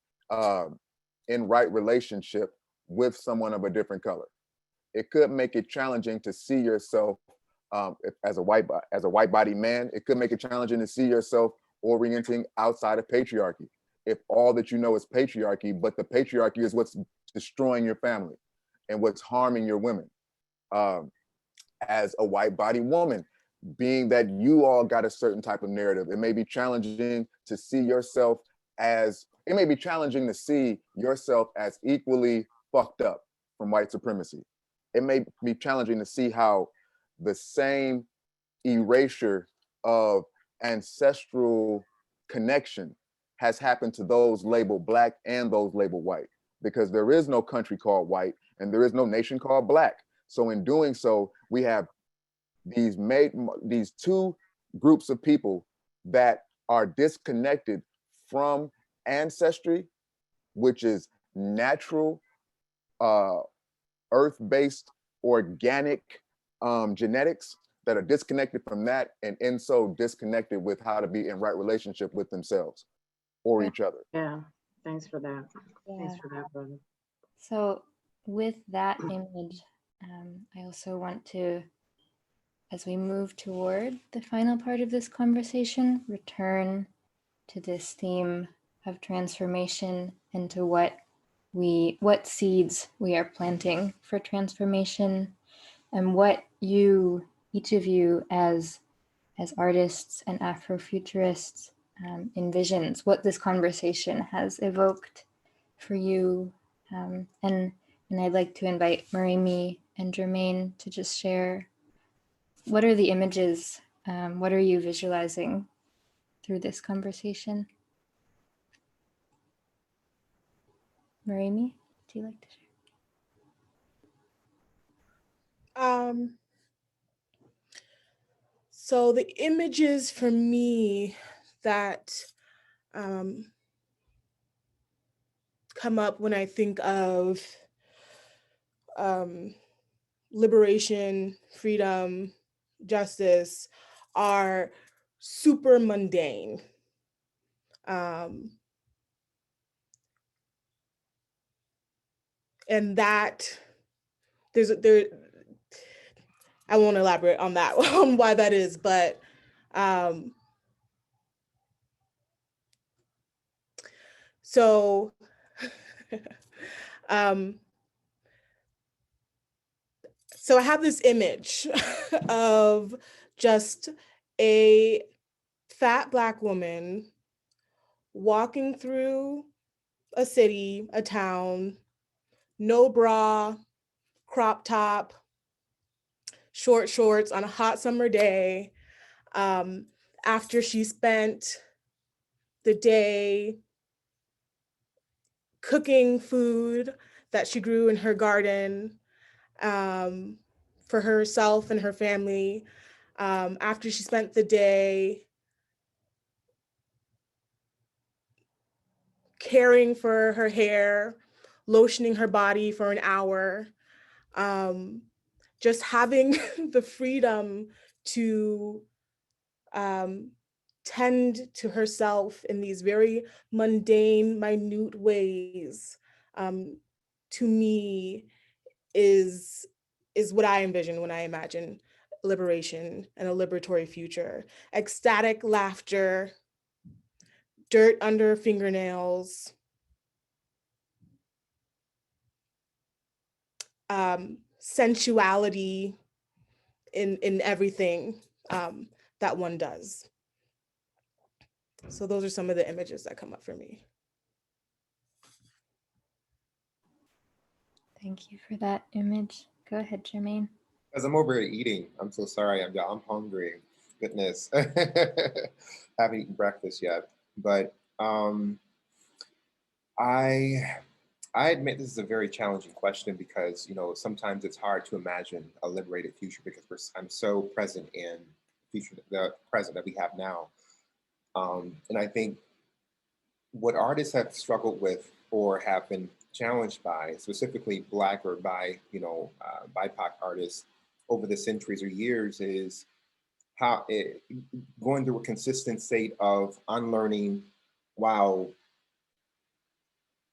in right relationship with someone of a different color. It could make it challenging to see yourself as a white body man. It could make it challenging to see yourself orienting outside of patriarchy. If all that you know is patriarchy, but the patriarchy is what's destroying your family and what's harming your women. As a white body woman, being that you all got a certain type of narrative, it may be challenging to see yourself as equally fucked up from white supremacy. It may be challenging to see how the same erasure of ancestral connection has happened to those labeled Black and those labeled white, because there is no country called white and there is no nation called Black. So in doing so, we have these two groups of people that are disconnected from ancestry, which is natural, earth-based, organic genetics, that are disconnected from that, and in so disconnected with how to be in right relationship with themselves or each other. Yeah, thanks for that. Yeah. Thanks for that, brother. So with that image, I also want to, as we move toward the final part of this conversation, return to this theme of transformation and to what seeds we are planting for transformation, and what each of you as as artists and Afrofuturists envisions, what this conversation has evoked for you. And I'd like to invite Moremi and Jermaine to just share, what are the images, what are you visualizing through this conversation? Moremi, would you like to share? So the images for me that come up when I think of liberation, freedom, justice are super mundane. And that I won't elaborate on that, on why that is, but so so I have this image of just a fat Black woman walking through a city, a town, no bra, crop top, short shorts on a hot summer day, after she spent the day cooking food that she grew in her garden for herself and her family, after she spent the day caring for her hair, lotioning her body for an hour, just having the freedom to tend to herself in these very mundane, minute ways, to me is what I envision when I imagine liberation and a liberatory future. Ecstatic laughter, dirt under fingernails, sensuality in everything that one does. So those are some of the images that come up for me. Thank you for that image. Go ahead, Jermaine. As I'm over here eating, I'm so sorry. I'm hungry. Goodness, haven't eaten breakfast yet. But I admit this is a very challenging question because sometimes it's hard to imagine a liberated future because I'm so present in the present that we have now, and I think what artists have struggled with or have been challenged by, specifically Black or BIPOC artists over the centuries or years, is how going through a consistent state of unlearning while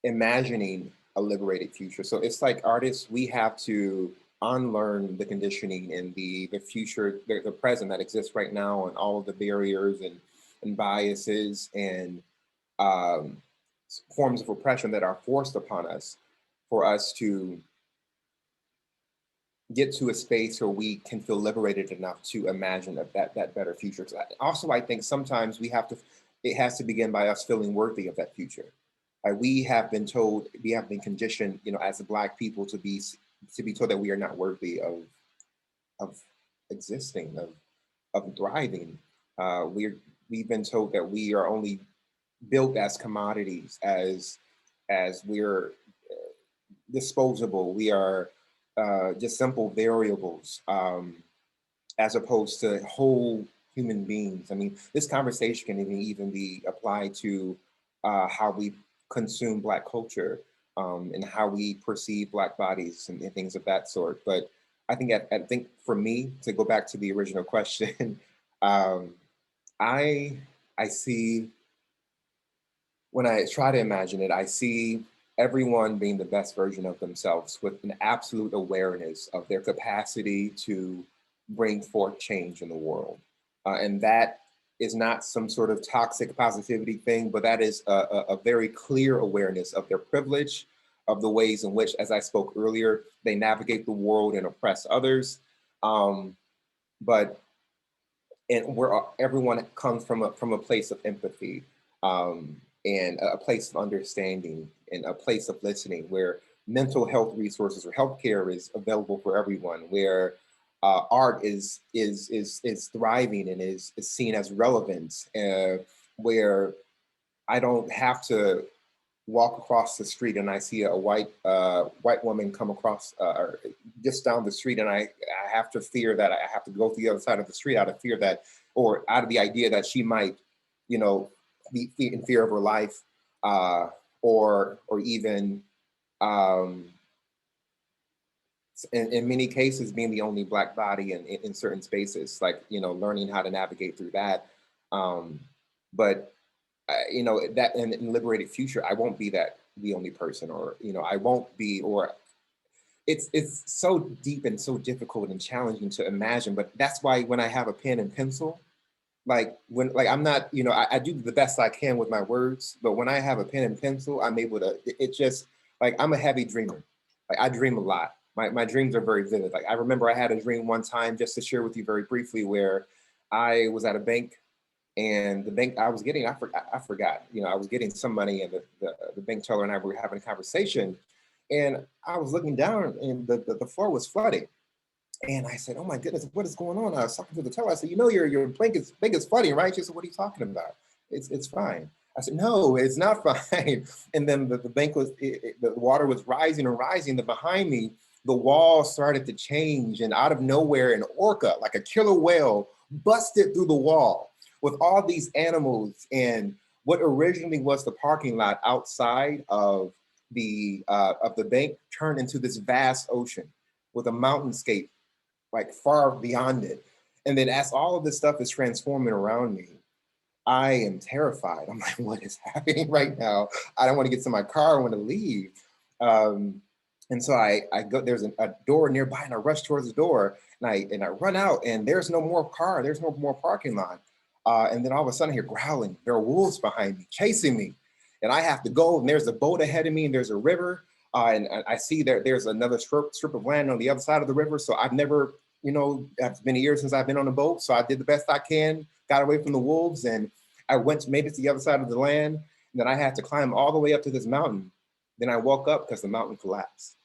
imagining a liberated future. So it's like artists, we have to unlearn the conditioning and the future, the present that exists right now, and all of the barriers and biases and forms of oppression that are forced upon us for us to get to a space where we can feel liberated enough to imagine that better future. Also, I think sometimes it has to begin by us feeling worthy of that future. We have been conditioned, as a Black people to be told that we are not worthy of existing, of thriving. We've been told that we are only built as commodities, as we're disposable. We are just simple variables, as opposed to whole human beings. I mean, this conversation can even be applied to how we consume Black culture, and how we perceive Black bodies and things of that sort. But I think for me, to go back to the original question, I see, when I try to imagine it, I see everyone being the best version of themselves with an absolute awareness of their capacity to bring forth change in the world. And that is not some sort of toxic positivity thing, but that is a very clear awareness of their privilege, of the ways in which, as I spoke earlier, they navigate the world and oppress others. But and where everyone comes from a place of empathy, and a place of understanding and a place of listening, where mental health resources or healthcare is available for everyone, where art is thriving and is seen as relevant, where I don't have to walk across the street and I see a white woman come across or just down the street, and I have to fear that I have to go to the other side of the street out of fear that, or out of the idea that she might, you know, be in fear of her life, or even in many cases being the only Black body in certain spaces, like, you know, learning how to navigate through that. But you know, that in Liberated Future, I won't be the only person, or, you know, I won't be, or it's so deep and so difficult and challenging to imagine. But that's why when I have a pen and pencil, like I'm not, you know, I do the best I can with my words, but when I have a pen and pencil, I'm able to, it just, like, I'm a heavy dreamer. Like, I dream a lot. My dreams are very vivid. Like, I remember I had a dream one time, just to share with you very briefly, where I was at a bank, and the bank I was getting, I forgot, you know, I was getting some money, and the bank teller and I were having a conversation, and I was looking down, and the floor was flooding. And I said, "Oh my goodness, what is going on?" I was talking to the teller. I said, "You know, your bank is flooding, right?" She said, "What are you talking about? It's fine." I said, "No, it's not fine." And then the bank was, the water was rising and rising. Then behind me, the wall started to change, and out of nowhere, an orca, like a killer whale, busted through the wall with all these animals. And what originally was the parking lot outside of the bank turned into this vast ocean with a mountainscape like far beyond it. And then as all of this stuff is transforming around me, I am terrified. I'm like, what is happening right now? I don't want to get to my car. I want to leave. And so I go, there's a door nearby, and I rush towards the door, and I run out, and there's no more car. There's no more parking lot. And then all of a sudden I hear growling. There are wolves behind me, chasing me. And I have to go, and there's a boat ahead of me, and there's a river. And I see there's another strip of land on the other side of the river. So I've never, you know, it's been a year since I've been on a boat. So I did the best I can, got away from the wolves, and I made it to the other side of the land. And then I had to climb all the way up to this mountain. Then I woke up because the mountain collapsed.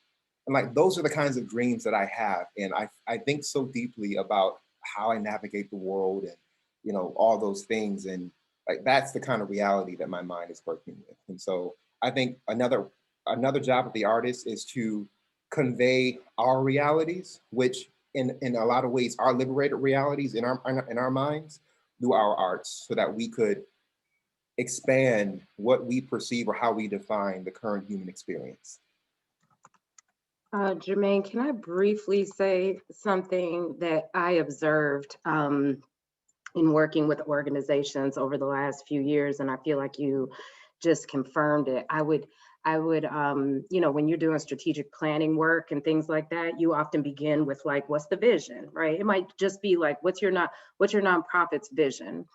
And like, those are the kinds of dreams that I have. And I think so deeply about how I navigate the world, and, you know, all those things. And like, that's the kind of reality that my mind is working with. And so I think another job of the artist is to convey our realities, which in a lot of ways are liberated realities in our minds, through our arts, so that we could expand what we perceive or how we define the current human experience. Jermaine, can I briefly say something that I observed in working with organizations over the last few years, and I feel like you just confirmed it. I would, you know, when you're doing strategic planning work and things like that, you often begin with like, what's the vision, right? It might just be like, what's your nonprofit's vision?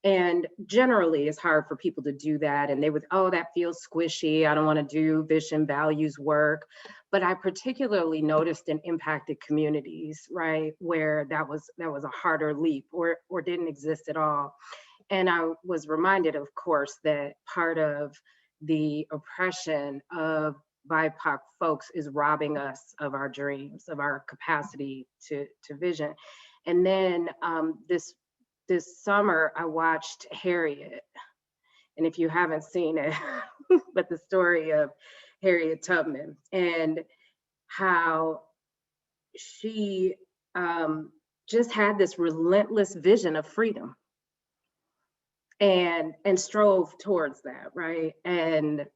And generally it's hard for people to do that. And they would, oh, that feels squishy. I don't want to do vision values work. But I particularly noticed in impacted communities, right, where that was a harder leap, or didn't exist at all. And I was reminded, of course, that part of the oppression of BIPOC folks is robbing us of our dreams, of our capacity to vision. And then this summer, I watched Harriet. And if you haven't seen it, but the story of Harriet Tubman, and how she just had this relentless vision of freedom, and strove towards that, right? And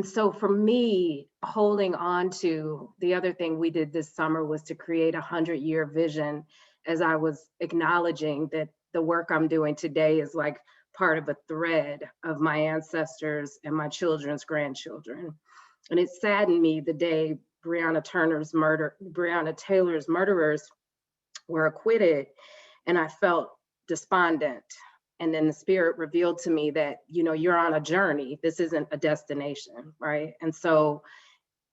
so for me, holding on to the other thing we did this summer was to create a 100-year vision, as I was acknowledging that the work I'm doing today is like part of a thread of my ancestors and my children's grandchildren. And it saddened me the day Breonna Taylor's murderers were acquitted, and I felt despondent. And then the spirit revealed to me that, you know, you're on a journey. This isn't a destination, right? And so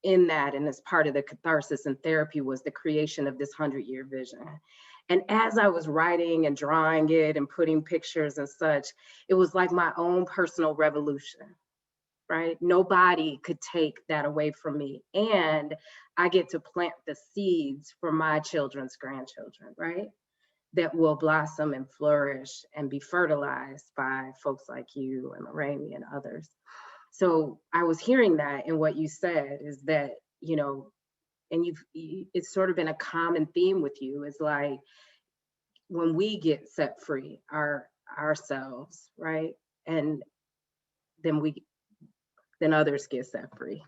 in that, and as part of the catharsis and therapy, was the creation of this 100-year vision. And as I was writing and drawing it and putting pictures and such, it was like my own personal revolution, right? Nobody could take that away from me. And I get to plant the seeds for my children's grandchildren, right? That will blossom and flourish and be fertilized by folks like you and Moremi and others. So I was hearing that in what you said, is that, you know, and it's sort of been a common theme with you, is like, when we get set free ourselves, right? And then others get set free.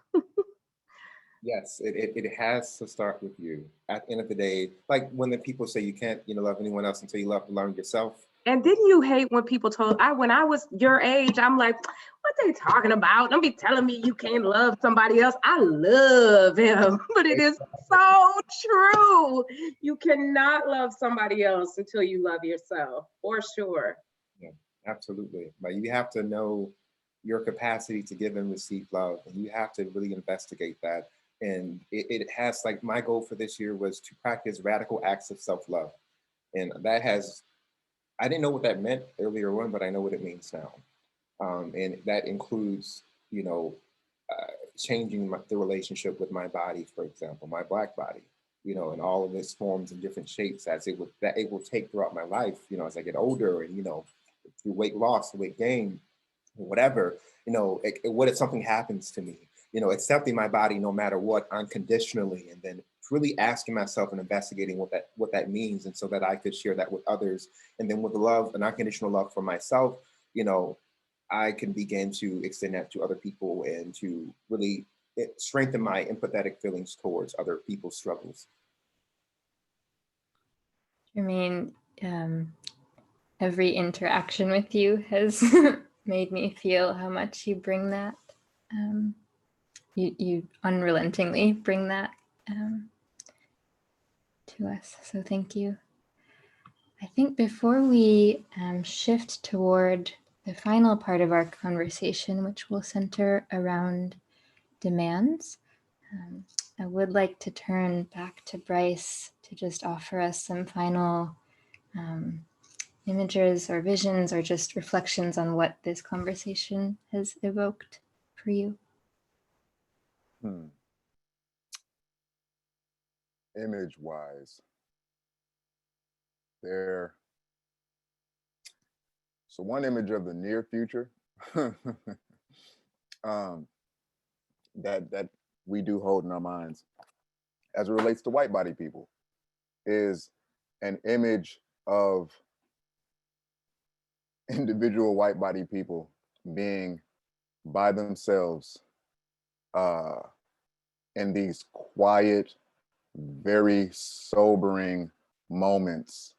Yes, it has to start with you. At the end of the day, like when the people say you can't, love anyone else until you learn yourself. And didn't you hate when people told, when I was your age, I'm like, what they talking about? Don't be telling me you can't love somebody else. I love him, but it is so true. You cannot love somebody else until you love yourself, for sure. Yeah, absolutely. But you have to know your capacity to give and receive love, and you have to really investigate that. And it has, like, my goal for this year was to practice radical acts of self-love. And that has, I didn't know what that meant earlier on, but I know what it means now. And that includes, changing the relationship with my body, for example, my Black body, and all of its forms and different shapes that it will take throughout my life, as I get older, and, through weight loss, weight gain, whatever, what if something happens to me, accepting my body no matter what, unconditionally, and then really asking myself and investigating what that means, and so that I could share that with others. And then with the love and unconditional love for myself, I can begin to extend that to other people and to really strengthen my empathetic feelings towards other people's struggles. Jermaine, every interaction with you has made me feel how much you bring that. You unrelentingly bring that to us. So thank you. I think before we shift toward the final part of our conversation, which will center around demands, I would like to turn back to Bryce to just offer us some final images or visions or just reflections on what this conversation has evoked for you. Image-wise, so one image of the near future that we do hold in our minds as it relates to white body people is an image of individual white body people being by themselves in these quiet, very sobering moments,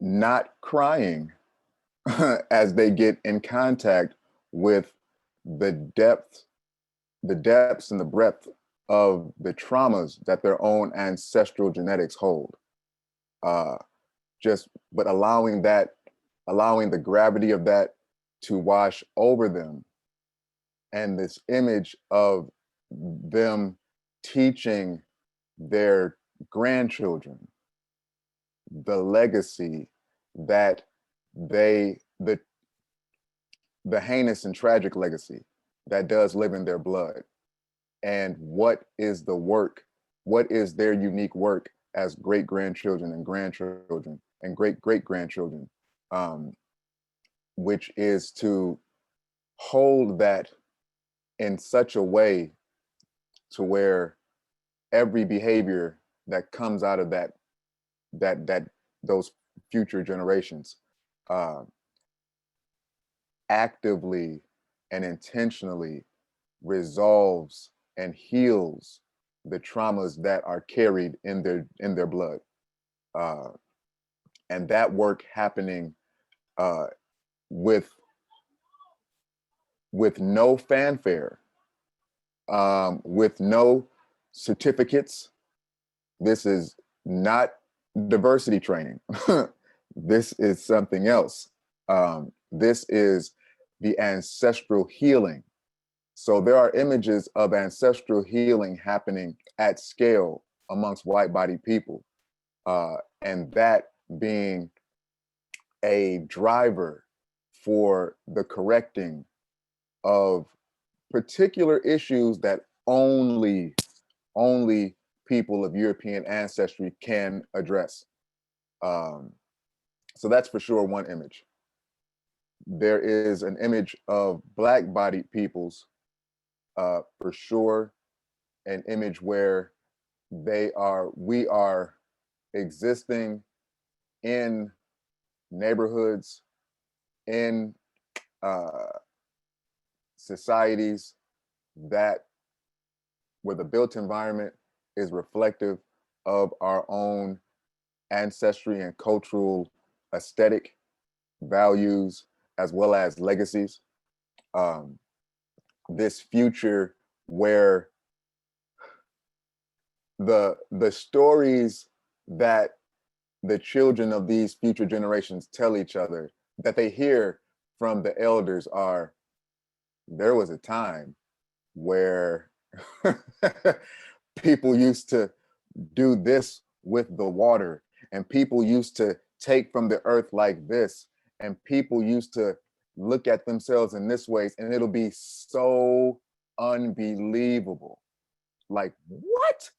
not crying as they get in contact with the depths and the breadth of the traumas that their own ancestral genetics hold. But allowing the gravity of that to wash over them, and this image of them teaching their grandchildren the legacy that the heinous and tragic legacy that does live in their blood, and what is their unique work as great-grandchildren and grandchildren and great-great-grandchildren, which is to hold that in such a way to where every behavior that comes out of those future generations actively and intentionally resolves and heals the traumas that are carried in their blood, and that work happening with no fanfare, with no certificates. This is not diversity training. This is something else. This is the ancestral healing. So there are images of ancestral healing happening at scale amongst white-bodied people, and that being a driver for the correcting of particular issues that only people of European ancestry can address. So that's for sure one image. There is an image of Black-bodied peoples, for sure, an image where we are existing in neighborhoods, in societies that where the built environment is reflective of our own ancestry and cultural aesthetic values, as well as legacies. This future where the stories that the children of these future generations tell each other, that they hear from the elders, are, there was a time where people used to do this with the water, and people used to take from the earth like this, and people used to look at themselves in this way, and it'll be so unbelievable. Like, what?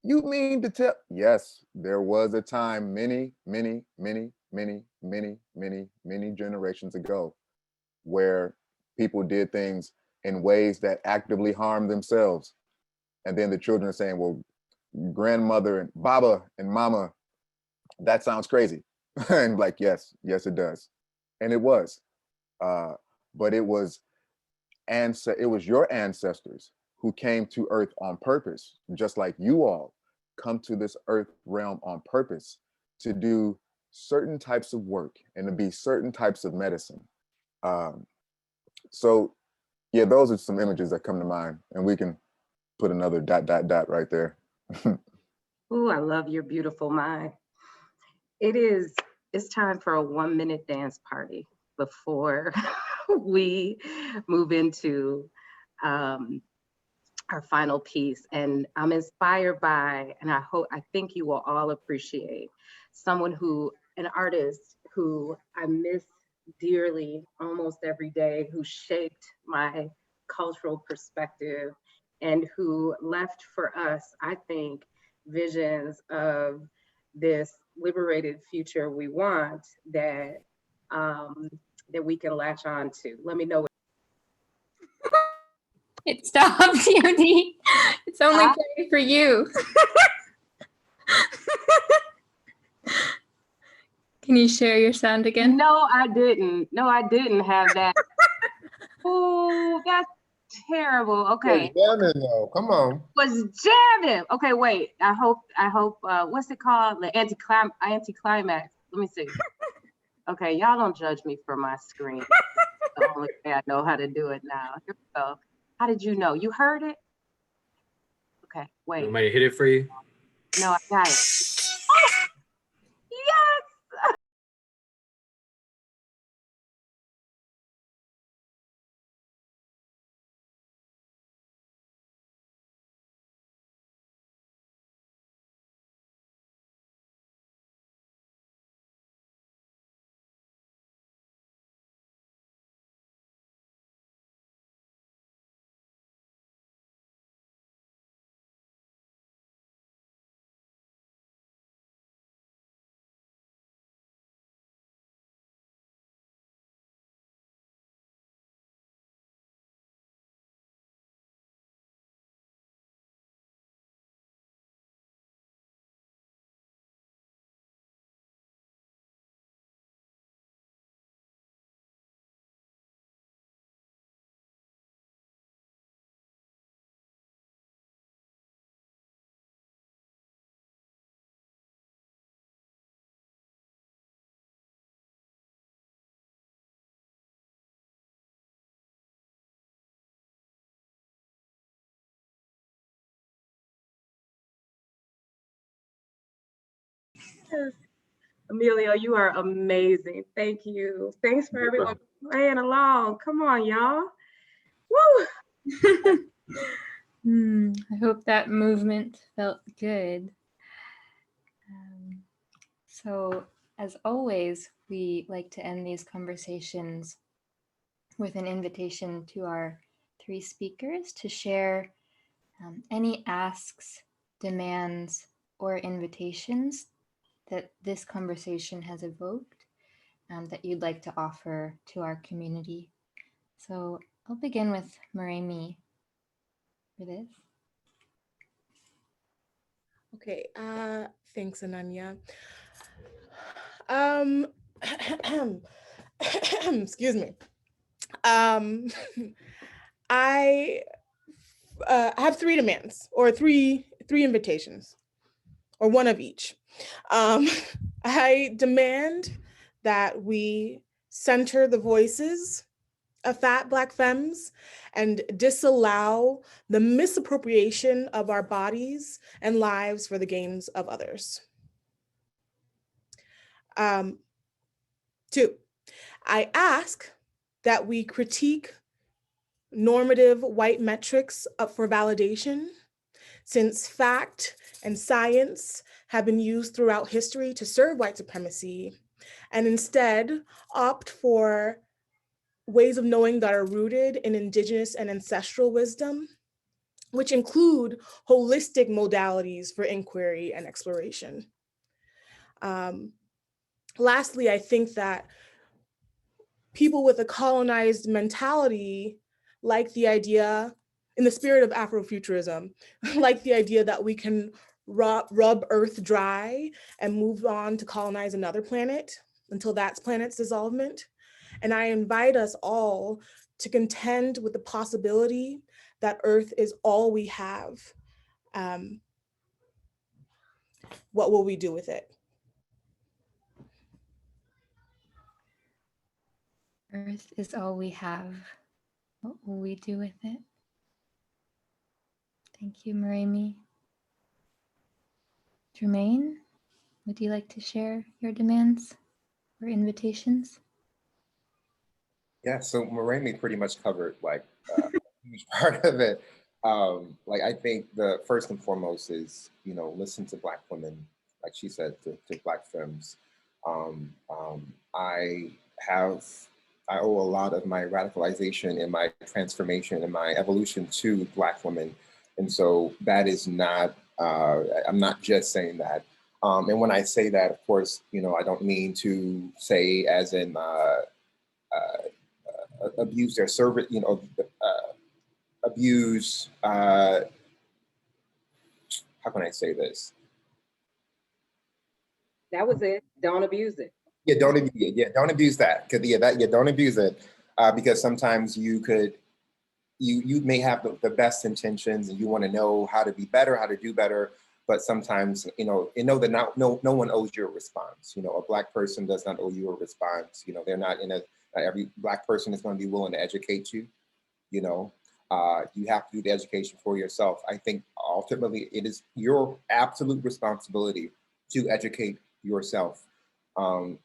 You mean to tell? Yes, there was a time many generations ago where people did things in ways that actively harmed themselves. And then the children are saying, well, grandmother and Baba and Mama, that sounds crazy. And like, yes, it does. And it was. But it was your ancestors who came to Earth on purpose, just like you all come to this Earth realm on purpose to do certain types of work and to be certain types of medicine. So yeah, those are some images that come to mind, and we can put another ... right there. Ooh, I love your beautiful mind. It's time for a 1-minute dance party before we move into our final piece. And I'm inspired by, and I think you will all appreciate, an artist who I miss dearly almost every day, who shaped my cultural perspective and who left for us, I think, visions of this liberated future we want that we can latch on to. Let me know. It stopped, Yoni. It's only playing for you. Can you share your sound again? No, I didn't. No, I didn't have that. Oh, that's terrible. Okay. Jamming though. Come on. Was jamming. Okay, wait. I hope. What's it called? The anticlimax. Let me see. Okay, y'all don't judge me for my screen. The only way I know how to do it now. Here we go. How did you know? You heard it? Okay, wait. Somebody hit it for you? No, I got it. Oh, yes! Emilio, you are amazing. Thank you. Thanks for everyone playing along. Come on, y'all. Woo! I hope that movement felt good. So, as always, we like to end these conversations with an invitation to our three speakers to share any asks, demands, or invitations that this conversation has evoked that you'd like to offer to our community. So I'll begin with Moremi for this. Okay, thanks, Ananya. Excuse me. I have three demands, or three invitations, or one of each. I demand that we center the voices of fat Black femmes and disallow the misappropriation of our bodies and lives for the gains of others. 2, I ask that we critique normative white metrics for validation, since fact and science have been used throughout history to serve white supremacy, and instead opt for ways of knowing that are rooted in indigenous and ancestral wisdom, which include holistic modalities for inquiry and exploration. Lastly, I think that people with a colonized mentality like the idea, in the spirit of Afrofuturism, like the idea that we can rub Earth dry and move on to colonize another planet until that planet's dissolvement. And I invite us all to contend with the possibility that Earth is all we have. What will we do with it? Earth is all we have. What will we do with it? Thank you, Moremi. Jermaine, would you like to share your demands or invitations? Yeah, so Moremi pretty much covered like a huge part of it. Like I think the first and foremost is, you know, listen to Black women, like she said, to Black femmes. I owe a lot of my radicalization and my transformation and my evolution to Black women. And so that is not, I'm not just saying that. And when I say that, of course, you know, I don't mean to say as in abuse their service, you know, abuse, how can I say this? That was it. Don't abuse it. Yeah, don't abuse that. Don't abuse it, because sometimes you may have the best intentions and you want to know how to be better, how to do better, but sometimes you know that no one owes you a response. You know, a Black person does not owe you a response. You know, they're not in a. Not every Black person is going to be willing to educate you. You know, you have to do the education for yourself. I think ultimately it is your absolute responsibility to educate yourself.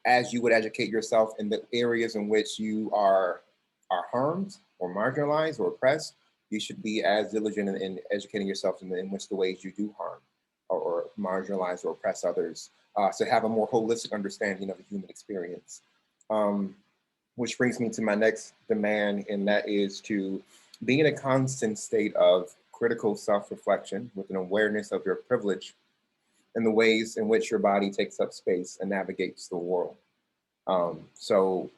As you would educate yourself in the areas in which you are harmed or marginalized or oppressed, you should be as diligent in educating yourself in which the ways you do harm or marginalize or oppress others, to have a more holistic understanding of the human experience. Which brings me to my next demand, and that is to be in a constant state of critical self-reflection with an awareness of your privilege and the ways in which your body takes up space and navigates the world. So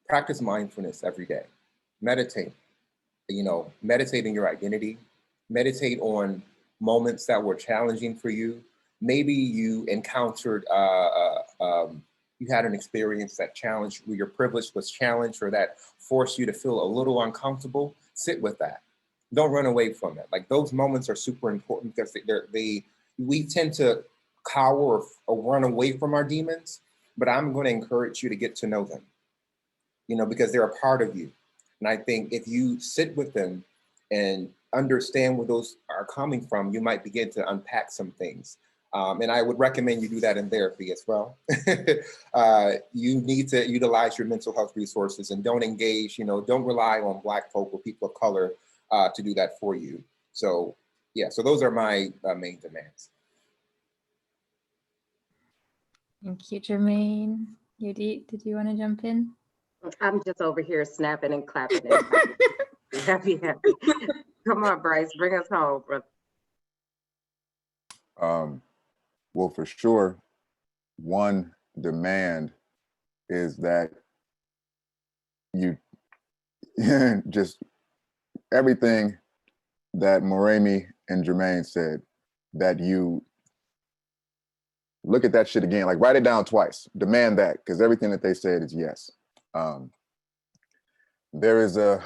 practice mindfulness every day. Meditate, you know, meditate on your identity, meditate on moments that were challenging for you. Maybe you encountered, you had an experience that challenged, where your privilege was challenged or that forced you to feel a little uncomfortable. Sit with that. Don't run away from it. Like those moments are super important because we tend to cower or run away from our demons, but I'm going to encourage you to get to know them, you know, because they're a part of you. And I think if you sit with them and understand where those are coming from, you might begin to unpack some things. And I would recommend you do that in therapy as well. You need to utilize your mental health resources and don't engage, don't rely on Black folk or people of color to do that for you. So yeah, so those are my main demands. Thank you, Jermaine. Yudi, did you want to jump in? I'm just over here snapping and clapping. Happy. Come on, Bryce, bring us home, brother. Well, for sure, one demand is that you just everything that Moremi and Jermaine said, that you look at that shit again, like write it down twice, demand that, because everything that they said is yes. There is a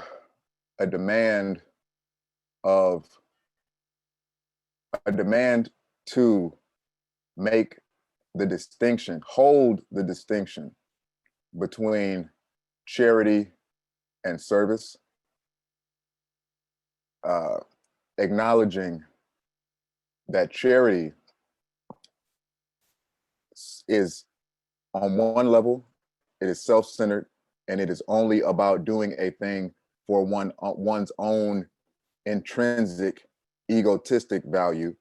demand to make the distinction, hold the distinction between charity and service, acknowledging that charity is, on one level, it is self-centered, and it is only about doing a thing for one's own intrinsic egotistic value.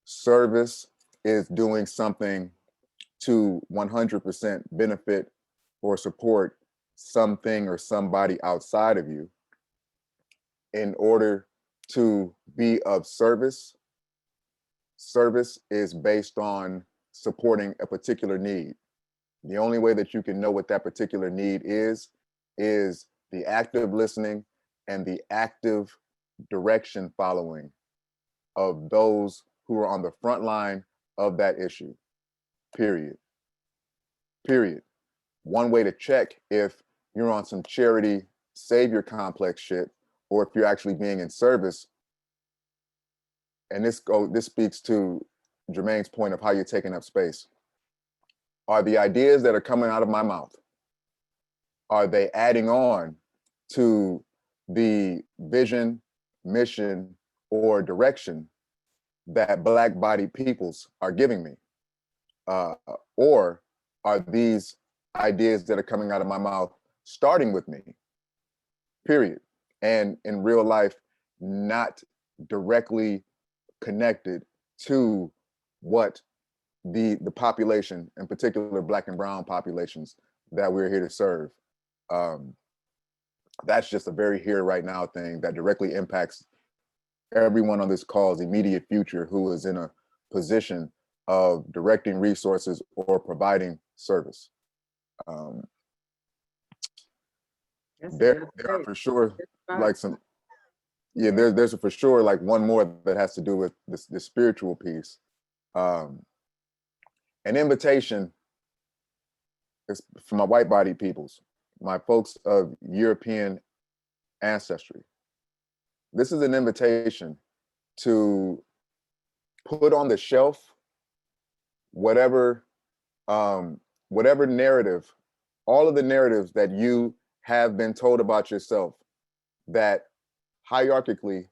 Service is doing something to 100% benefit or support something or somebody outside of you. In order to be of service, service is based on supporting a particular need. The only way that you can know what that particular need is the active listening and the active direction following of those who are on the front line of that issue, period. One way to check if you're on some charity savior complex shit, or if you're actually being in service, and this speaks to Jermaine's point of how you're taking up space. Are the ideas that are coming out of my mouth, are they adding on to the vision, mission, or direction that Black-bodied peoples are giving me? Or are these ideas that are coming out of my mouth starting with me, period? And in real life, not directly connected to what the population, in particular Black and brown populations, that we're here to serve. That's just a very here right now thing that directly impacts everyone on this call's immediate future who is in a position of directing resources or providing service. There are for sure like some, yeah, there's for sure like one more that has to do with the spiritual piece. An invitation is for my white bodied peoples, my folks of European ancestry. This is an invitation to put on the shelf whatever narrative, all of the narratives that you have been told about yourself that hierarchically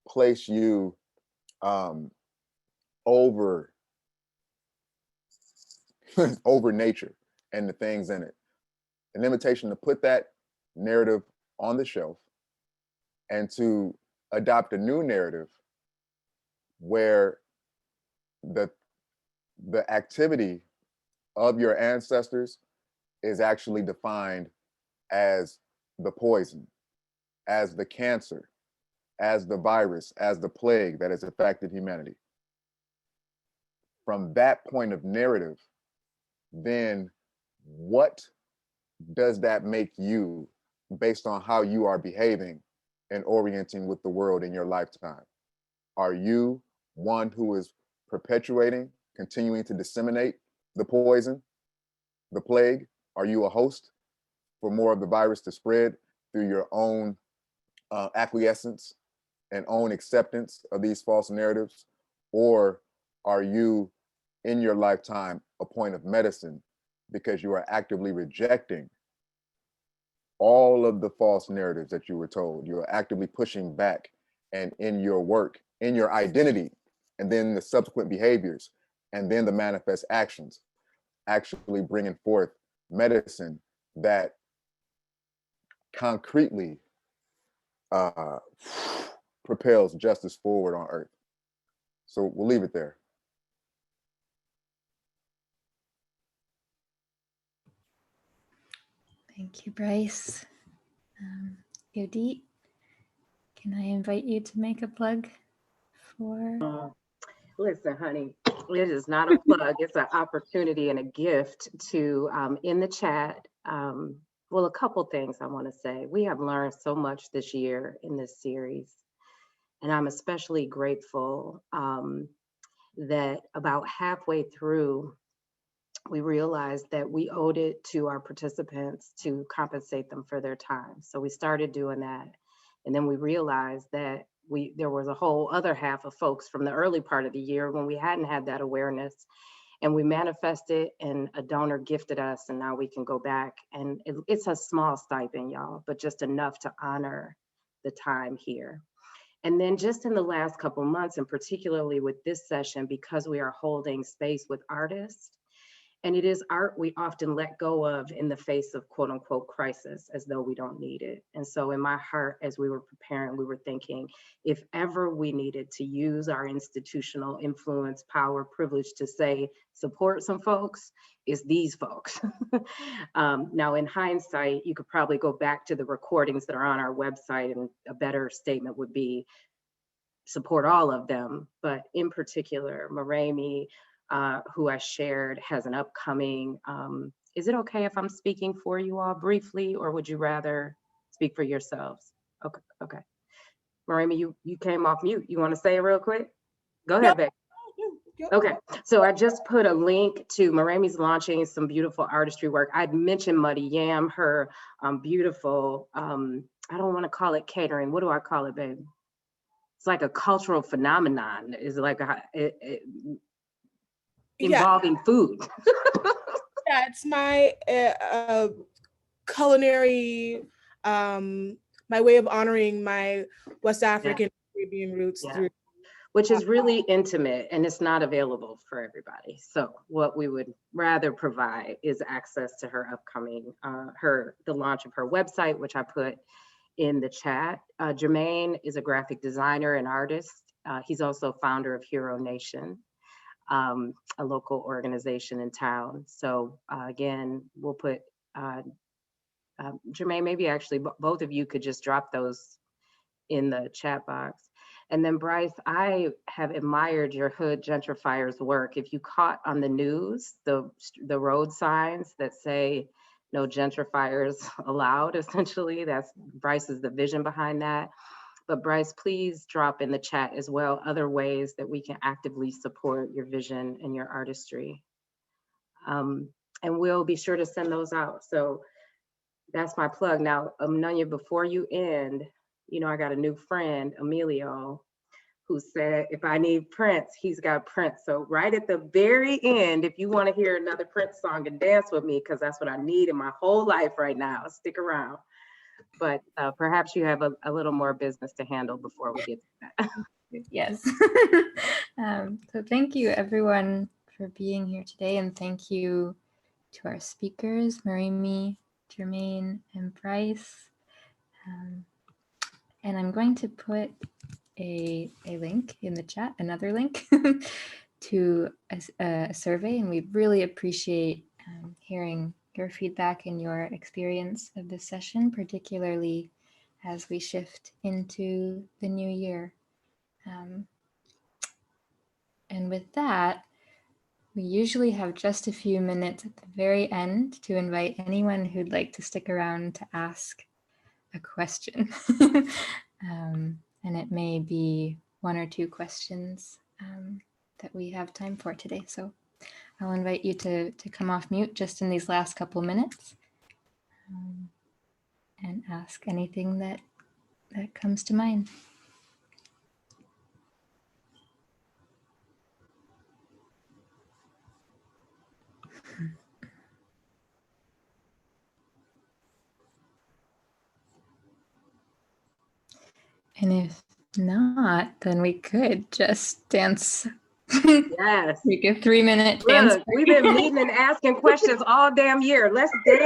place you over nature and the things in it. An invitation to put that narrative on the shelf and to adopt a new narrative where the activity of your ancestors is actually defined as the poison, as the cancer, as the virus, as the plague that has affected humanity. From that point of narrative, then what does that make you based on how you are behaving and orienting with the world in your lifetime? Are you one who is perpetuating, continuing to disseminate the poison, the plague? Are you a host for more of the virus to spread through your own acquiescence and own acceptance of these false narratives? Or are you in your lifetime a point of medicine because you are actively rejecting all of the false narratives that you were told? You are actively pushing back, and in your work, in your identity, and then the subsequent behaviors, and then the manifest actions, actually bringing forth medicine that concretely propels justice forward on earth. So we'll leave it there. Thank you, Bryce. Yodit, can I invite you to make a plug for? Listen, honey, it is not a plug. It's an opportunity and a gift to, in the chat, well, a couple things I want to say. We have learned so much this year in this series, and I'm especially grateful that about halfway through, we realized that we owed it to our participants to compensate them for their time. So we started doing that. And then we realized that there was a whole other half of folks from the early part of the year when we hadn't had that awareness, and we manifested and a donor gifted us, and now we can go back, and it's a small stipend, y'all, but just enough to honor the time here. And then just in the last couple months, and particularly with this session, because we are holding space with artists, and it is art we often let go of in the face of quote unquote crisis, as though we don't need it. And so in my heart, as we were preparing, we were thinking, if ever we needed to use our institutional influence, power, privilege to say, support some folks, it's these folks. Now in hindsight, you could probably go back to the recordings that are on our website, and a better statement would be, support all of them. But in particular, Moremi, who I shared, has an upcoming, is it okay if I'm speaking for you all briefly, or would you rather speak for yourselves? Okay. Moremi, you came off mute. You want to say it real quick? Go ahead, babe. Okay, so I just put a link to Moremi's launching some beautiful artistry work. I'd mentioned Muddy Yam, her beautiful, I don't want to call it catering. What do I call it, babe? It's like a cultural phenomenon. It's like involving food. Yeah, it's my culinary, my way of honoring my West African Caribbean roots through. Which is really intimate, and it's not available for everybody. So what we would rather provide is access to her upcoming, the launch of her website, which I put in the chat. Jermaine is a graphic designer and artist. He's also founder of Hero Nation, a local organization in town. So again, we'll put, Jermaine, maybe actually both of you could just drop those in the chat box. And then Bryce, I have admired your hood gentrifiers work. If you caught on the news, the road signs that say no gentrifiers allowed, essentially, Bryce is the vision behind that. But Bryce, please drop in the chat as well other ways that we can actively support your vision and your artistry. And we'll be sure to send those out. So that's my plug. Now, Nunya, before you end, I got a new friend, Emilio, who said, if I need Prince, he's got Prince. So right at the very end, if you want to hear another Prince song and dance with me, because that's what I need in my whole life right now, stick around. But perhaps you have a little more business to handle before we get to that. Yes. So thank you everyone for being here today, and thank you to our speakers, Moremi, Jermaine, and Bryce. And I'm going to put a link in the chat, another link to a survey, and we really appreciate hearing your feedback and your experience of this session, particularly as we shift into the new year. And with that, we usually have just a few minutes at the very end to invite anyone who'd like to stick around to ask a question. And it may be one or two questions that we have time for today. So I'll invite you to come off mute just in these last couple minutes and ask anything that comes to mind. And if not, then we could just dance. Yes. Make a 3-minute dance. Look, we've been meeting and asking questions all damn year. Let's dance.